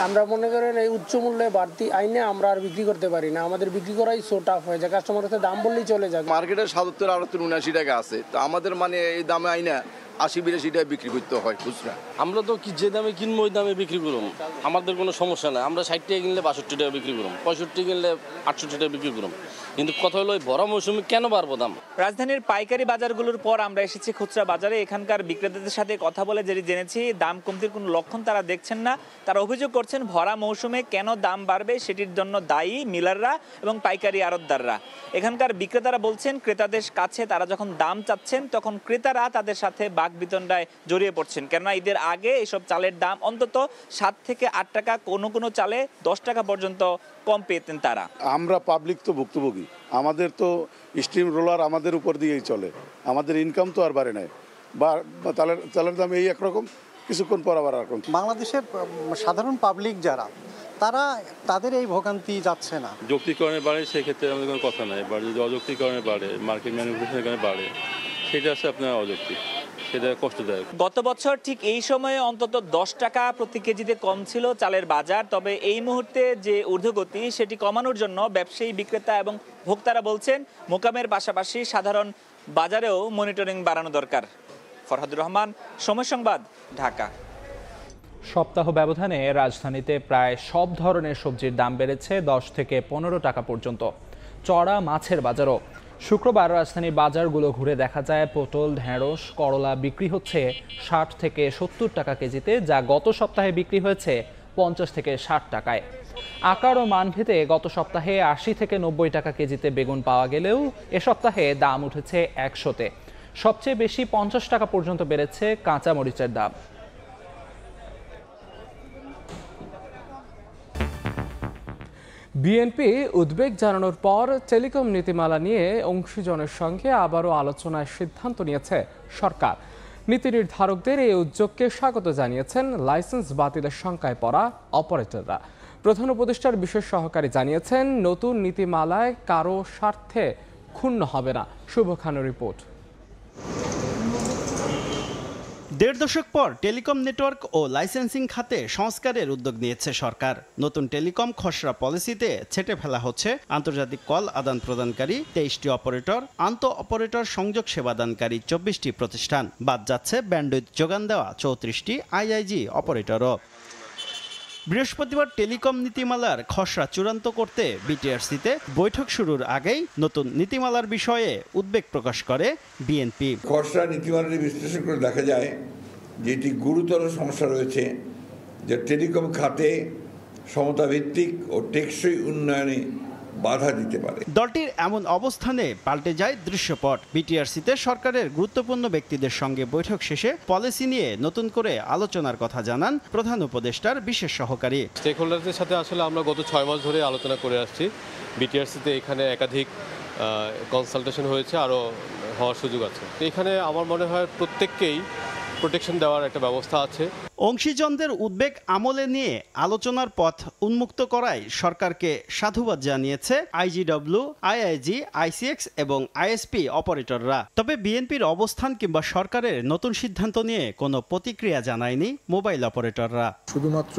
আমরা মনে করেন এই উচ্চ মূল্যে বাড়তি আইনে আমরা আর বিক্রি করতে পারি না, আমাদের বিক্রি করাই সো টাফ হয়ে যায়। কাস্টমার কাছে দাম বললেই চলে যায়। মার্কেটে ৭০, ৭৮, ৭৯ টাকা আছে, তো আমাদের মানে এই দামে আইনা ৮০-৮২ টাকা বিক্রি করতে হয় খুচরা। আমরা তো যে দামে কিনবো ওই দামে বিক্রি করুন, আমাদের কোনো সমস্যা নাই। আমরা ৬০ টাকা কিনলে ৬২ টাকা বিক্রি করুন, ৬৫ কিনলে ৬৮ টাকা বিক্রি করুন। কিন্তু কথা হলো ওই বড় মৌসুমে কেন বাড়বো দাম? রাজধানীর পাইকারি বাজারগুলোর পর আমরা এসেছি খুচরা বাজারে। এখানকার বিক্রেতাদের সাথে কথা বলে যেটি জেনেছি, দাম কমতির কোনো লক্ষণ তারা দেখছেন না। তারা অভিযোগ করছেন ভরা মৌসুমে কেন দাম বাড়বে সেটির জন্য দায়ী মিলাররা এবং পাইকারি আড়তদাররা। এখানকার বিক্রেতারা বলছেন ক্রেতাদের কাছে তারা যখন দাম চাচ্ছেন তখন ক্রেতারা তাদের সাথে বাকবিতণ্ডায় জড়িয়ে পড়ছেন, কেননা ঈদের আগে এসব চালের দাম অন্তত 7 থেকে 8 টাকা, কোনো চালে 10 টাকা পর্যন্ত কম পেতেন তারা। আমরা পাবলিক তো ভুক্তভোগী, আমাদের তো স্টিম রোলার আমাদের উপর দিয়েই চলে, আমাদের ইনকাম তো আর বাড়ে নাই। বা চালের দাম এই একরকম, কিছুক্ষণ পর আবার এরকম। বাংলাদেশের সাধারণ পাবলিক যারা, তারা তাদের এই ভোগান্তি যাচ্ছে না। যৌক্তিকরণে বাড়ে সেক্ষেত্রে আমাদের কোনো কথা নাই, বা যদি অযৌক্তিকরণে বাড়ে, মার্কেট ম্যানিপুলেশনের কারণে বাড়ে, সেটা আছে আপনার অযৌক্তিক, সেটা কষ্টদায়ক। গত বছর ঠিক এই সময়ে অন্তত 10 টাকা প্রতি কেজিতে কম ছিল চালের বাজার। তবে এই মুহূর্তে যে ঊর্ধ্বগতি সেটি কমানোর জন্য ব্যবসায়ী, বিক্রেতা এবং ভোক্তারা বলছেন মোকামের পাশাপাশি সাধারণ বাজারেও মনিটরিং বাড়ানো দরকার। ফরহাদুর রহমান, সময় সংবাদ, ঢাকা। সপ্তাহ ব্যবধানে রাজধানীতে প্রায় সব ধরনের সবজির দাম বেড়েছে 10 থেকে 15 টাকা পর্যন্ত। চড়া মাছের বাজারও। শুক্রবার রাজধানীর বাজারগুলো ঘুরে দেখা যায় পটল, ঢেঁড়স, করলা বিক্রি হচ্ছে 60 থেকে 70 টাকা কেজিতে, যা গত সপ্তাহে বিক্রি হয়েছে 50 থেকে 60 টাকায়। আকার ও মানভেদে গত সপ্তাহে 80 থেকে 90 টাকা কেজিতে বেগুন পাওয়া গেলেও এ সপ্তাহে দাম উঠেছে 100-তে। সবচেয়ে বেশি 50 টাকা পর্যন্ত বেড়েছে কাঁচা মরিচের দাম। বিএনপি উদ্বেগ জানানোর পর টেলিকম নীতিমালা নিয়ে অংশীজনের সঙ্গে আবারও আলোচনার সিদ্ধান্ত নিয়েছে সরকার। নীতি নির্ধারকদের এই উদ্যোগকে স্বাগত জানিয়েছেন লাইসেন্স বাতিলের শঙ্কায় পড়া অপারেটররা। প্রধান উপদেষ্টার বিশেষ সহকারী জানিয়েছেন নতুন নীতিমালায় কারো স্বার্থে ক্ষুণ্ণ হবে না। শুভ খানের রিপোর্ট। 1.5 দশক পর টেলিকম নেটওয়ার্ক ও লাইসেন্সিং খাতে সংস্কারের উদ্যোগ নিয়েছে সরকার। নতুন টেলিকম খসড়া পলিসিতে ছেঁটে ফেলা হচ্ছে আন্তর্জাতিক কল আদান প্রদানকারী 23টি অপারেটর, আন্তঃ অপারেটর সংযোগ সেবাদানকারী 24টি প্রতিষ্ঠান। বাদ যাচ্ছে ব্যান্ডউইথ যোগান দেওয়া 34টি আইআইজি অপারেটরও। বৃহস্পতিবার টেলিকম নীতিমালার খসড়া চূড়ান্ত করতে বিটিআরসিতে বৈঠক শুরুর আগেই নতুন নীতিমালার বিষয়ে উদ্বেগ প্রকাশ করে বিএনপি। খসড়া নীতিমালাটি বিশ্লেষণ করে দেখা যায় যে এটি গুরুতর সমস্যা রয়েছে, যে টেলিকম খাতে সমতাভিত্তিক ও টেকসই উন্নয়নে বাধা দিতে পারে। দলটির এমন অবস্থানে পাল্টে যায় দৃশ্যপট। বিটিআরসিতে সরকারের গুরুত্বপূর্ণ ব্যক্তিদের সঙ্গে বৈঠক শেষে পলিসি নিয়ে নতুন করে আলোচনার কথা জানান প্রধান উপদেষ্টার বিশেষ সহকারী। স্টেক হোল্ডারদের সাথে আসলে আমরা গত 6 মাস ধরে আলোচনা করে আসছি। বিটিআরসিতে এখানে একাধিক কনসালটেশন হয়েছে, আরও হওয়ার সুযোগ আছে। এখানে আমার মনে হয় প্রত্যেককেই প্রোটেকশন দেওয়ার একটা ব্যবস্থা আছে। অংশীজনদের উদ্বেগ আমলে নিয়ে আলোচনার পথ উন্মুক্ত করায় সরকারকে সাধুবাদ জানিয়েছে আইজিডব্লিউ, আইআইজি, আইসিএক্স এবং আইএসপি অপারেটররা। তবে বিএনপির অবস্থান কিংবা সরকারের নতুন সিদ্ধান্ত নিয়ে কোনো প্রতিক্রিয়া জানায়নি মোবাইল অপারেটররা। শুধুমাত্র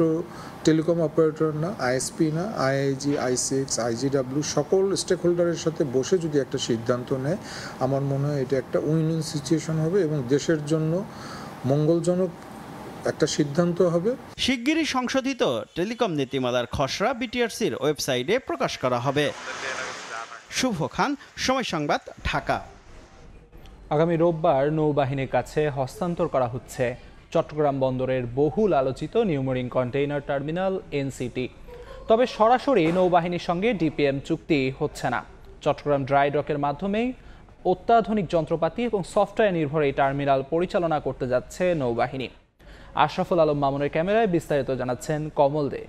টেলিকম অপারেটর না, আইএসপি না, আইআইজি, আইসিএক্স, আইজিডব্লিউ সকল স্টেক হোল্ডারের সাথে বসে যদি একটা সিদ্ধান্ত নেয়, আমার মনে হয় এটা একটা উইন উইন সিচুয়েশন হবে এবং দেশের জন্য মঙ্গলজনক একটা সিদ্ধান্ত হবে। শিগগিরই সংশোধিত টেলিকম নীতিমালার খসড়া বিটিআরসির ওয়েবসাইটে প্রকাশ করা হবে। শুভ খান, সময় সংবাদ, ঢাকা। আগামী রোববার নৌবাহিনীর কাছে হস্তান্তর করা হচ্ছে চট্টগ্রাম বন্দরের বহুল আলোচিত নিউমেরিং কন্টেইনার টার্মিনাল এনসিটি। তবে সরাসরি নৌবাহিনীর সঙ্গে ডিপিএম চুক্তি হচ্ছে না। চট্টগ্রাম ড্রাই ডকের মাধ্যমেই অত্যাধুনিক যন্ত্রপাতি এবং সফটওয়্যার নির্ভর এই টার্মিনাল পরিচালনা করতে যাচ্ছে নৌবাহিনী। আশরাফুল আলম মামুনের ক্যামেরায় বিস্তারিত জানাচ্ছেন কমল দে।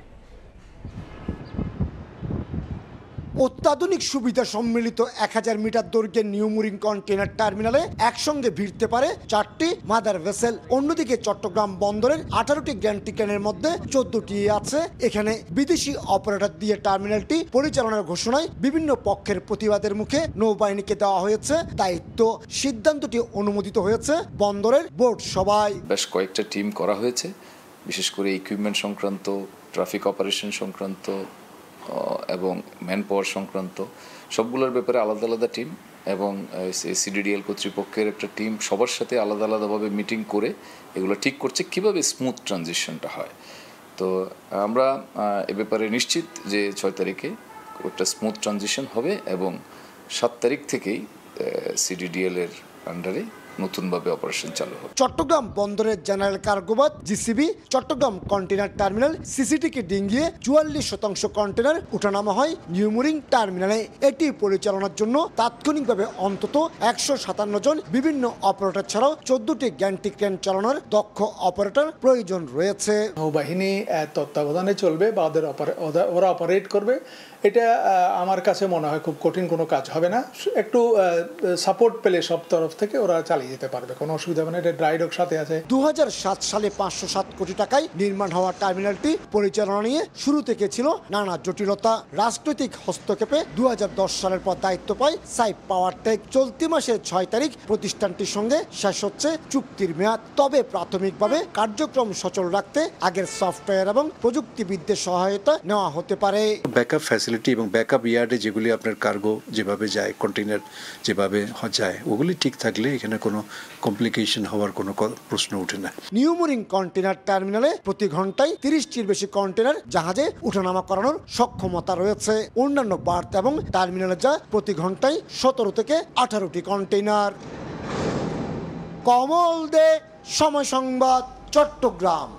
অত্যাধুনিক সুবিধা সম্মিলিত 1000 মিটার দৈর্ঘ্যের নিউমুরিং কন্টেনার টার্মিনালে একসঙ্গে ভিড়তে পারে 4টি মাদার ভেসেল। অন্যদিকে চট্টগ্রাম বন্দরের 18টি গ্যান্ট্রি ক্রেনের মধ্যে 14টি আছে। এখানে বিদেশি অপারেটর দিয়ে টার্মিনালটি পরিচালনার ঘোষণায় বিভিন্ন পক্ষের প্রতিবাদের মুখে নৌবাহিনীকে দেওয়া হয়েছে দায়িত্ব। সিদ্ধান্তটি অনুমোদিত হয়েছে বন্দরের বোর্ড সভায়। বেশ কয়েকটা টিম করা হয়েছে, বিশেষ করে ইকুইপমেন্ট সংক্রান্ত, ট্রাফিক অপারেশন সংক্রান্ত এবং ম্যান পাওয়ার সংক্রান্ত সবগুলোর ব্যাপারে আলাদা আলাদা টিম এবং সিডিডিএল কর্তৃপক্ষের একটা টিম সবার সাথে আলাদা আলাদাভাবে মিটিং করে এগুলো ঠিক করছে কিভাবে স্মুথ ট্রানজিশনটা হয়। তো আমরা এ ব্যাপারে নিশ্চিত যে 6 তারিখে একটা স্মুথ ট্রানজিশন হবে এবং 7 তারিখ থেকেই সিডিডিএল এর আন্ডারে নতুনভাবে অপারেশন চালু হবে। চট্টগ্রাম বন্দরের জেনারেল কার্গোবাদ জিসিবি চট্টগ্রাম কন্টেনার টার্মিনাল সিসিটিকে ডিঙ্গিয়ে 44% কন্টেনার উঠানামা হয় নিউমুরিং টার্মিনালে। এটি পরিচালনার জন্য তাৎক্ষণিকভাবে অন্তত 157 জন বিভিন্ন অপারেটর ছাড়াও 14টি গ্যান্ট্রি ক্রেন চালানোর দক্ষ অপারেটর প্রয়োজন রয়েছে। নৌবাহিনী তত্ত্বাবধানে চলবে বা ওরা অপারেট করবে, এটা আমার কাছে মনে হয় খুব কঠিন কোনো কাজ হবে না। একটু সাপোর্ট পেলে সব তরফ থেকে ওরা চালিয়ে যেতে পারবে, কোনো অসুবিধা হবে না। এটা ড্রাই ডক সাথে আছে। 2007 সালে 507 কোটি টাকায় নির্মাণ হওয়া টার্মিনালটি পরিচালনা নিয়ে শুরু থেকে ছিল নানা জটিলতা। রাজনৈতিক হস্তক্ষেপে 2010 সালের পর দায়িত্ব পায় সাইপ পাওয়ার টেক। চলতি মাসের 6 তারিখ প্রতিষ্ঠানটির সঙ্গে শেষ হচ্ছে চুক্তির মেয়াদ। তবে প্রাথমিকভাবে কার্যক্রম সচল রাখতে আগের সফটওয়্যার এবং প্রযুক্তিবিদদের সহায়তা নেওয়া হতে পারে। ব্যাকআপ ফ্যাসিলিটি এবং ব্যাকআপ ইয়ার্ডে যেগুলি আপনার কার্গো যেভাবে যায়, কন্টেইনার যেভাবে যায়, ওগুলি ঠিক থাকলে এখানে কোনো কমপ্লিকেশন হওয়ার কোনো প্রশ্ন ওঠে না। নিউমুরিং কন্টেনার টার্মিনালে প্রতি ঘন্টায় 30টির বেশি কন্টেনার জাহাজে উঠানামা করানোর সক্ষমতা রয়েছে। অন্যান্য বার্থ এবং টার্মিনালে যা প্রতি ঘন্টায় 17 থেকে 18টি কন্টেইনার। কমল দে, সময় সংবাদ, চট্টগ্রাম।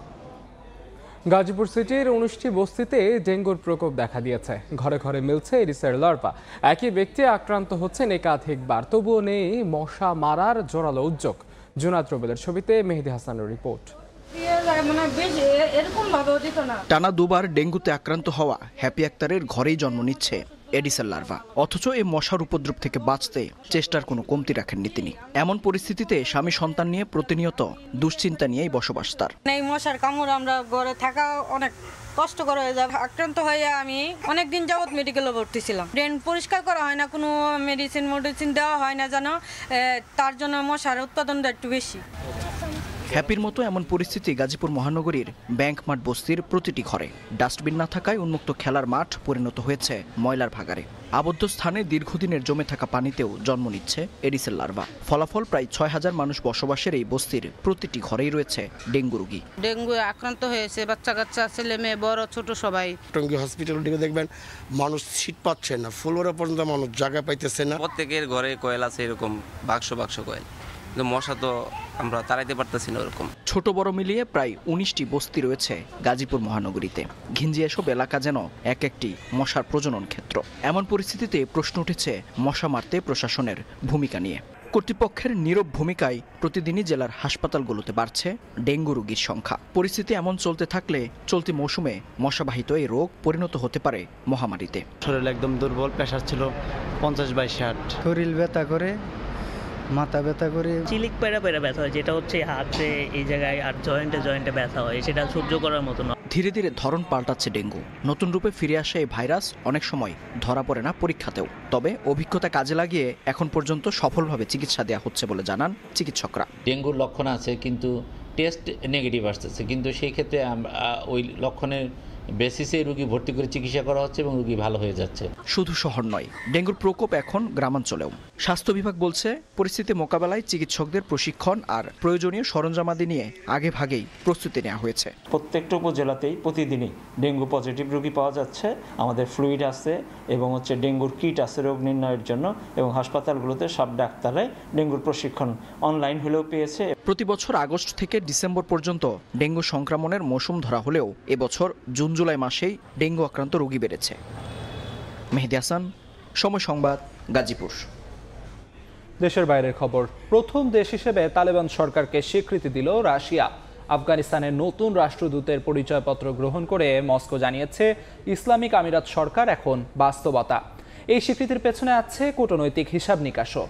গাজীপুর সিটির 19টি বস্তিতে ডেঙ্গুর প্রকোপ দেখা দিয়েছে। ঘরে ঘরে মিলছে এডিসের লার্ভা। একই ব্যক্তি আক্রান্ত হচ্ছেন একাধিকবার, তবুও নেই মশা মারার জোরালো উদ্যোগ। জুনাদ রুবেলের ছবিতে মেহেদি হাসানের রিপোর্ট। টানা দুবার ডেঙ্গুতে আক্রান্ত হওয়া হ্যাপি আক্তারের ঘরেই জন্ম নিচ্ছে এডিসের লার্ভা। অথচ এই মশার উপদ্রব থেকে বাঁচতে চেষ্টার কোনো কমতি রাখেননি তিনি। এমন পরিস্থিতিতে স্বামী সন্তান নিয়ে প্রতিনিয়ত দুশ্চিন্তা নিয়েই বসবাস তার। এই মশার কামড় আমরা ঘরে থাকা অনেক কষ্টকর হয়ে যায়। আক্রান্ত হয়ে আমি অনেকদিন যাবত মেডিকেলে ভর্তি ছিলাম। ড্রেন পরিষ্কার করা হয় না, কোনো মেডিসিন দেওয়া হয় না জানো, তার জন্য মশার উৎপাদনটা একটু বেশি। হ্যাপির মতো এমন পরিস্থিতি গাজীপুর মহানগরীর ব্যাংক মাঠ বস্তির প্রতিটি ঘরে। ডাস্টবিন না থাকায় উন্মুক্ত খেলার মাঠ পরিণত হয়েছে ময়লার ভাগাড়ে। আবদ্ধ স্থানে দীর্ঘদিনের জমে থাকা পানিতেও জন্ম নিচ্ছে এডিসের লার্ভা। ফলাফল প্রায় 6000 মানুষ বসবাসের এই বস্তির প্রতিটি ঘরেই রয়েছে ডেঙ্গু রোগী। ডেঙ্গু আক্রান্ত হয়েছে বাচ্চা কাচ্চা, ছেলে মেয়ে, বড় ছোট সবাই। টঙ্গী হসপিটাল দিকে দেখবেন মানুষ সিট পাচ্ছে না, ফ্লোরে পর্যন্ত মানুষ জায়গা পাইতেছে না। প্রত্যেকের ঘরে কয়েল আছে, এরকম বাক্স কয়েল, কিন্তু মশা তো আমরা তাড়াইতে পারতেছি না ওরকম। ছোট বড় মিলিয়ে প্রায় 19টি বস্তি রয়েছে গাজীপুর মহানগরীতে। ঘিঞ্জি এসব এলাকা যেন এক একটি মশার প্রজনন ক্ষেত্র। এমন পরিস্থিতিতে প্রশ্ন উঠেছে মশা মারতে প্রশাসনের ভূমিকা নিয়ে। কর্তৃপক্ষের নীরব ভূমিকায় প্রতিদিনই জেলার হাসপাতালগুলোতে বাড়ছে ডেঙ্গু রোগীর সংখ্যা। পরিস্থিতি এমন চলতে থাকলে চলতি মৌসুমে মশাবাহিত এই রোগ পরিণত হতে পারে মহামারীতে। শরীর একদম দুর্বল, প্রেশার ছিল 50/60, শরীর ব্যথা করে, মাথা ব্যথা করে, চিলিক পেরা ব্যথা হয়, যেটা হচ্ছে হাতে এই জায়গায় আর জয়েন্টে ব্যথা হয়, সেটা সহ্য করার মতো না। ধীরে ধীরে ধরন পাল্টাচ্ছে ডেঙ্গু। নতুন রূপে ফিরে আসে এই ভাইরাস অনেক সময় ধরা পড়ে না পরীক্ষাতেও। তবে অভিজ্ঞতা কাজে লাগিয়ে এখন পর্যন্ত সফলভাবে চিকিৎসা দেওয়া হচ্ছে বলে জানান চিকিৎসকরা। ডেঙ্গুর লক্ষণ আছে কিন্তু টেস্ট নেগেটিভ আসতেছে, কিন্তু সেই ক্ষেত্রে ওই লক্ষণের বেসিসে রোগী ভর্তি করে চিকিৎসা করা হচ্ছে এবং রোগী ভালো হয়ে যাচ্ছে। শুধু শহর নয়, ডেঙ্গুর প্রকোপ এখন গ্রামাঞ্চলেও। স্বাস্থ্য বিভাগ বলছে পরিস্থিতি মোকাবেলায় চিকিৎসকদের প্রশিক্ষণ আর প্রয়োজনীয় সরঞ্জামাদি নিয়ে আগে ভাগেই প্রস্তুতি নেওয়া হয়েছে। প্রত্যেকটা উপজেলাতেই প্রতিদিনই ডেঙ্গু পজিটিভ রোগী পাওয়া যাচ্ছে। আমাদের ফ্লুইড আছে এবং ডেঙ্গুর কিট আছে রোগ নির্ণয়ের জন্য, এবং হাসপাতালগুলোতে সব ডাক্তারাই ডেঙ্গুর প্রশিক্ষণ অনলাইন হলেও পেয়েছে। প্রতি বছর আগস্ট থেকে ডিসেম্বর পর্যন্ত ডেঙ্গু সংক্রমণের মৌসুম ধরা হলেও এবছর জুন জুন-জুলাই মাসেই ডেঙ্গু আক্রান্ত রোগী বেড়েছে। মেহেদী হাসান, সময় সংবাদ, গাজীপুর। দেশের বাইরের খবর। প্রথম দেশ হিসেবে তালেবান সরকারকে স্বীকৃতি দিল রাশিয়া। আফগানিস্তানের নতুন রাষ্ট্রদূতের পরিচয়পত্র গ্রহণ করে মস্কো জানিয়েছে ইসলামিক আমিরাত সরকার এখন বাস্তবতা। এই স্বীকৃতির পেছনে আছে কূটনৈতিক হিসাব নিকাশও।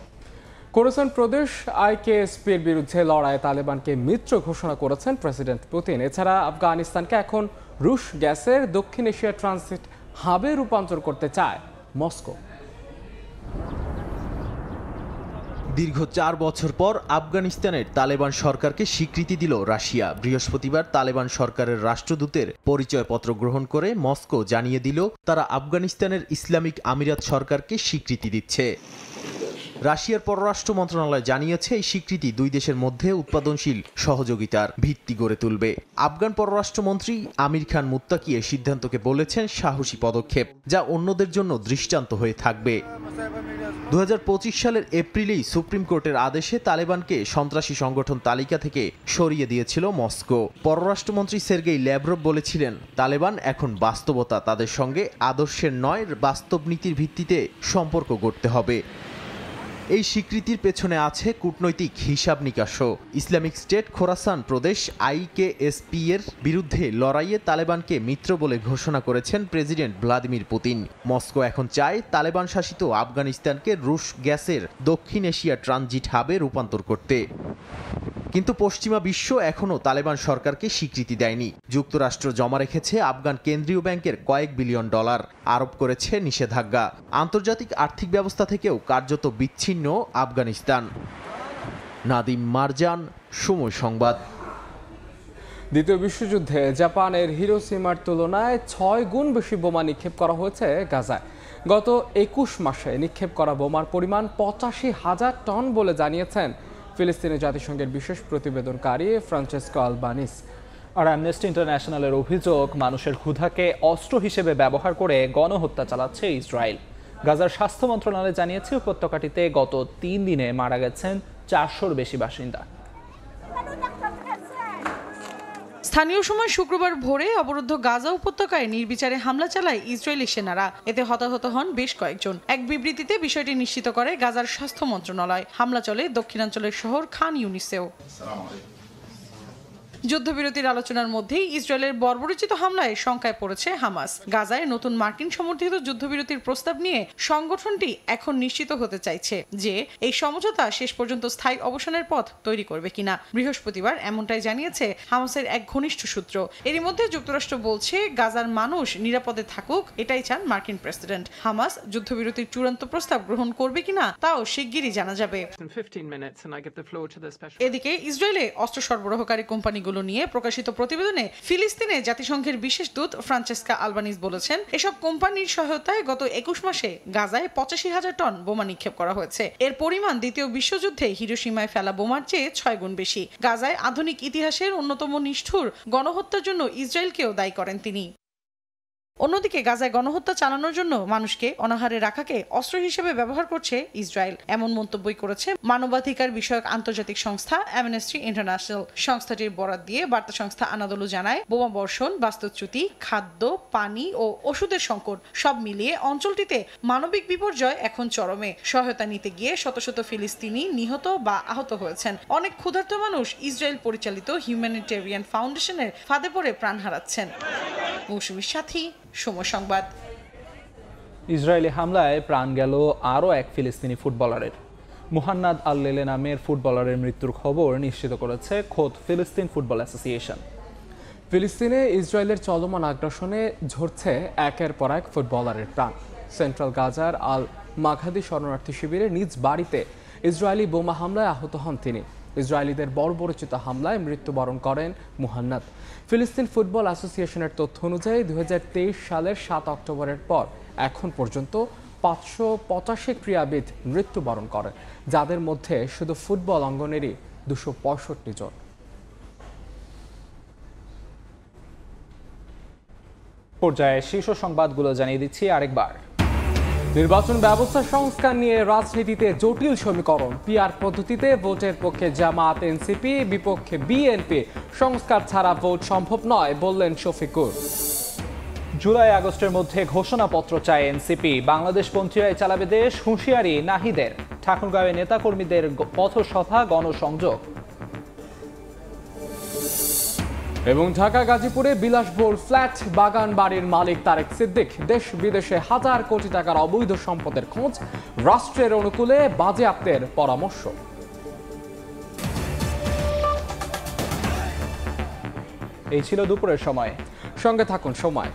খোরাসান প্রদেশ আইকেএসপির বিরুদ্ধে লড়াইয়ে তালেবানকে মিত্র ঘোষণা করেছেন প্রেসিডেন্ট পুতিন। এছাড়া আফগানিস্তানকে এখন রুশ গ্যাসের দক্ষিণ এশিয়া ট্রানজিট হাবে রূপান্তর করতে চায় মস্কো। দীর্ঘ 4 বছর পর আফগানিস্তানের তালেবান সরকারকে স্বীকৃতি দিল রাশিয়া। বৃহস্পতিবার তালেবান সরকারের রাষ্ট্রদূতের পরিচয়পত্র গ্রহণ করে মস্কো জানিয়ে দিল তারা আফগানিস্তানের ইসলামিক আমিরাত সরকারকে স্বীকৃতি দিচ্ছে। রাশিয়ার পররাষ্ট্র মন্ত্রণালয় জানিয়েছে এই স্বীকৃতি দুই দেশের মধ্যে উৎপাদনশীল সহযোগিতার ভিত্তি গড়ে তুলবে। আফগান পররাষ্ট্রমন্ত্রী আমির খান মুত্তাকি এই সিদ্ধান্তকে বলেছেন সাহসী পদক্ষেপ, যা অন্যদের জন্য দৃষ্টান্ত হয়ে থাকবে। 2025 সালের এপ্রিলেই সুপ্রিম কোর্টের আদেশে তালেবানকে সন্ত্রাসী সংগঠন তালিকা থেকে সরিয়ে দিয়েছিল মস্কো। পররাষ্ট্রমন্ত্রী সের্গেই ল্যাভরভ বলেছিলেন, তালেবান এখন বাস্তবতা, তাদের সঙ্গে আদর্শের নয় বাস্তব নীতির ভিত্তিতে সম্পর্ক গড়তে হবে। এই স্বীকৃতির পেছনে আছে কূটনৈতিক হিসাব নিকাশও। ইসলামিক স্টেট খোরাসান প্রদেশ আইকেএসপি এর বিরুদ্ধে লড়াইয়ে তালেবানকে মিত্র বলে ঘোষণা করেছেন প্রেসিডেন্ট ভ্লাদিমির পুতিন। মস্কো এখন চায় তালেবান শাসিত আফগানিস্তানকে রুশ গ্যাসের দক্ষিণ এশিয়া ট্রানজিট হাবে রূপান্তর করতে। কিন্তু পশ্চিমা বিশ্ব এখনও তালেবান সরকারকে স্বীকৃতি দেয়নি। যুক্তরাষ্ট্র জমা রেখেছে আফগান কেন্দ্রীয় ব্যাংকের কয়েক বিলিয়ন ডলার, আরোপ করেছে নিষেধাজ্ঞা। আন্তর্জাতিক আর্থিক ব্যবস্থা থেকেও কার্যত বিচ্ছিন্ন আফগানিস্তান। নাদিম মারজান, সময় সংবাদ। দ্বিতীয় বিশ্বযুদ্ধে জাপানের হিরোশিমার তুলনায় 6 গুণ বেশি বোমা নিক্ষেপ করা হয়েছে গাজায়। গত 21 মাসে নিক্ষেপ করা বোমার পরিমাণ 85,000 টন বলে জানিয়েছেন ফিলিস্তিনি জাতিসংঘের বিশেষ প্রতিবেদনকারী ফ্রান্সেসকো আলবানিস। আর অ্যামনেস্টি ইন্টারন্যাশনালের অভিযোগ, মানুষের ক্ষুধাকে অস্ত্র হিসেবে ব্যবহার করে গণহত্যা চালাচ্ছে ইসরায়েল। গাজার স্বাস্থ্য মন্ত্রণালয় জানিয়েছে উপত্যকাটিতে গত 3 দিনে মারা গেছেন 400-র বেশি বাসিন্দা। স্থানীয় সময় শুক্রবার ভোরে অবরুদ্ধ গাজা উপত্যকায় নির্বিচারে হামলা চালায় ইসরায়েলি সেনারা। এতে হতাহত হন বেশ কয়েকজন। এক বিবৃতিতে বিষয়টি নিশ্চিত করে গাজার স্বাস্থ্য মন্ত্রণালয়। হামলা চলে দক্ষিণাঞ্চলের শহর খান ইউনিসেও। যুদ্ধবিরতির আলোচনার মধ্যেই ইসরায়েলের বর্বরোচিত হামলায় শঙ্কায় পড়েছে হামাস। গাজায় নতুন মার্কিন সমর্থিত যুদ্ধবিরতির প্রস্তাব নিয়ে সংগঠনটি এখন নিশ্চিত হতে চাইছে যে এই সমঝোতা শেষ পর্যন্ত স্থায়ী অবসানের পথ তৈরি করবে কিনা। বৃহস্পতিবার এমনটাই জানিয়েছে হামাসের এক ঘনিষ্ঠ সূত্র। এরই মধ্যে যুক্তরাষ্ট্র বলছে গাজার মানুষ নিরাপদে থাকুক, এটাই চান মার্কিন প্রেসিডেন্ট। হামাস যুদ্ধবিরতির চূড়ান্ত প্রস্তাব গ্রহণ করবে কিনা তাও শিগগিরই জানা যাবে। এদিকে ইসরায়েলে অস্ত্র সরবরাহকারী কোম্পানিগুলো নিয়ে প্রকাশিত প্রতিবেদনে ফিলিস্তিনে জাতিসংঘের বিশেষ দূত ফ্রান্সেসকা আলবানিস বলেছেন, এসব কোম্পানির সহায়তায় গত 21 মাসে গাজায় 85,000 টন বোমা নিক্ষেপ করা হয়েছে। এর পরিমাণ দ্বিতীয় বিশ্বযুদ্ধে হিরোশিমায় ফেলা বোমার চেয়ে 6 গুণ বেশি। গাজায় আধুনিক ইতিহাসের অন্যতম নিষ্ঠুর গণহত্যার জন্য ইসরায়েলকেও দায়ী করেন তিনি। অন্যদিকে গাজায় গণহত্যা চালানোর জন্য মানুষকে অনাহারে রাখাকে অস্ত্র হিসেবে ব্যবহার করছে ইসরায়েল, এমন মন্তব্যই করেছে মানবাধিকার বিষয়ক আন্তর্জাতিক সংস্থা অ্যামনেস্টি ইন্টারন্যাশনাল। সংস্থাটির বরাত দিয়ে বার্তা সংস্থা আনাদোলু জানায়, বোমা বর্ষণ, বাস্তুচ্যুতি, খাদ্য, পানি ও ওষুধের সংকট সব মিলিয়ে অঞ্চলটিতে মানবিক বিপর্যয় এখন চরমে। সহায়তা নিতে গিয়ে শত শত ফিলিস্তিনি নিহত বা আহত হয়েছেন। অনেক ক্ষুধার্ত মানুষ ইসরায়েল পরিচালিত হিউম্যানিটেরিয়ান ফাউন্ডেশনের ফাঁদে পড়ে প্রাণ হারাচ্ছেন। মৌসুমীর সাথী, সময় সংবাদ। ইসরায়েলি হামলায় প্রাণ গেল আরও এক ফিলিস্তিনি ফুটবলারের। মুহান্নাদ আল-লেলে নামের ফুটবলারের মৃত্যুর খবর নিশ্চিত করেছে খোদ ফিলিস্তিন ফুটবল অ্যাসোসিয়েশন। ফিলিস্তিনে ইসরায়েলের চলমান আগ্রাসনে ঝরছে একের পর এক ফুটবলারের প্রাণ। সেন্ট্রাল গাজার আল মাঘাদি শরণার্থী শিবিরে নিজ বাড়িতে ইসরায়েলি বোমা হামলায় আহত হন তিনি। ইসরায়েলিদের বর্বরোচিত হামলায় মৃত্যুবরণ করেন মুহান্নাদ। ফিলিস্তিন ফুটবল অ্যাসোসিয়েশনের তথ্য অনুযায়ী 2023 সালের 7 অক্টোবরের পর এখন পর্যন্ত 585 ক্রীড়াবিদ মৃত্যুবরণ করেন, যাদের মধ্যে শুধু ফুটবল অঙ্গনেরই 265 জন। পর্যায়ে শীর্ষ সংবাদগুলো জানিয়ে দিচ্ছি আরেকবার। নির্বাচন ব্যবস্থা সংস্কার নিয়ে রাজনীতিতে জটিল সমীকরণ। পিআর পদ্ধতিতে ভোটের পক্ষে জামায়াত এনসিপি, বিপক্ষে বিএনপি। সংস্কার ছাড়া ভোট সম্ভব নয় বললেন শফিকুর। জুলাই আগস্টের মধ্যে ঘোষণাপত্র চায় এনসিপি। বাংলাদেশপন্থীরাই চালাবে দেশ, হুঁশিয়ারি নাহিদের। ঠাকুরগাঁওয়ে নেতাকর্মীদের পথসভা, গণসংযোগ। এবং ঢাকা গাজীপুরে বিলাসবহুল ফ্ল্যাট বাগান বাড়ির মালিক তারেক সিদ্দিক। দেশ বিদেশে হাজার কোটি টাকার অবৈধ সম্পদের খোঁজ, রাষ্ট্রের অনুকূলে বাজেয়াপ্তের পরামর্শ। এই ছিল দুপুরের সময়। সঙ্গে থাকুন সময়।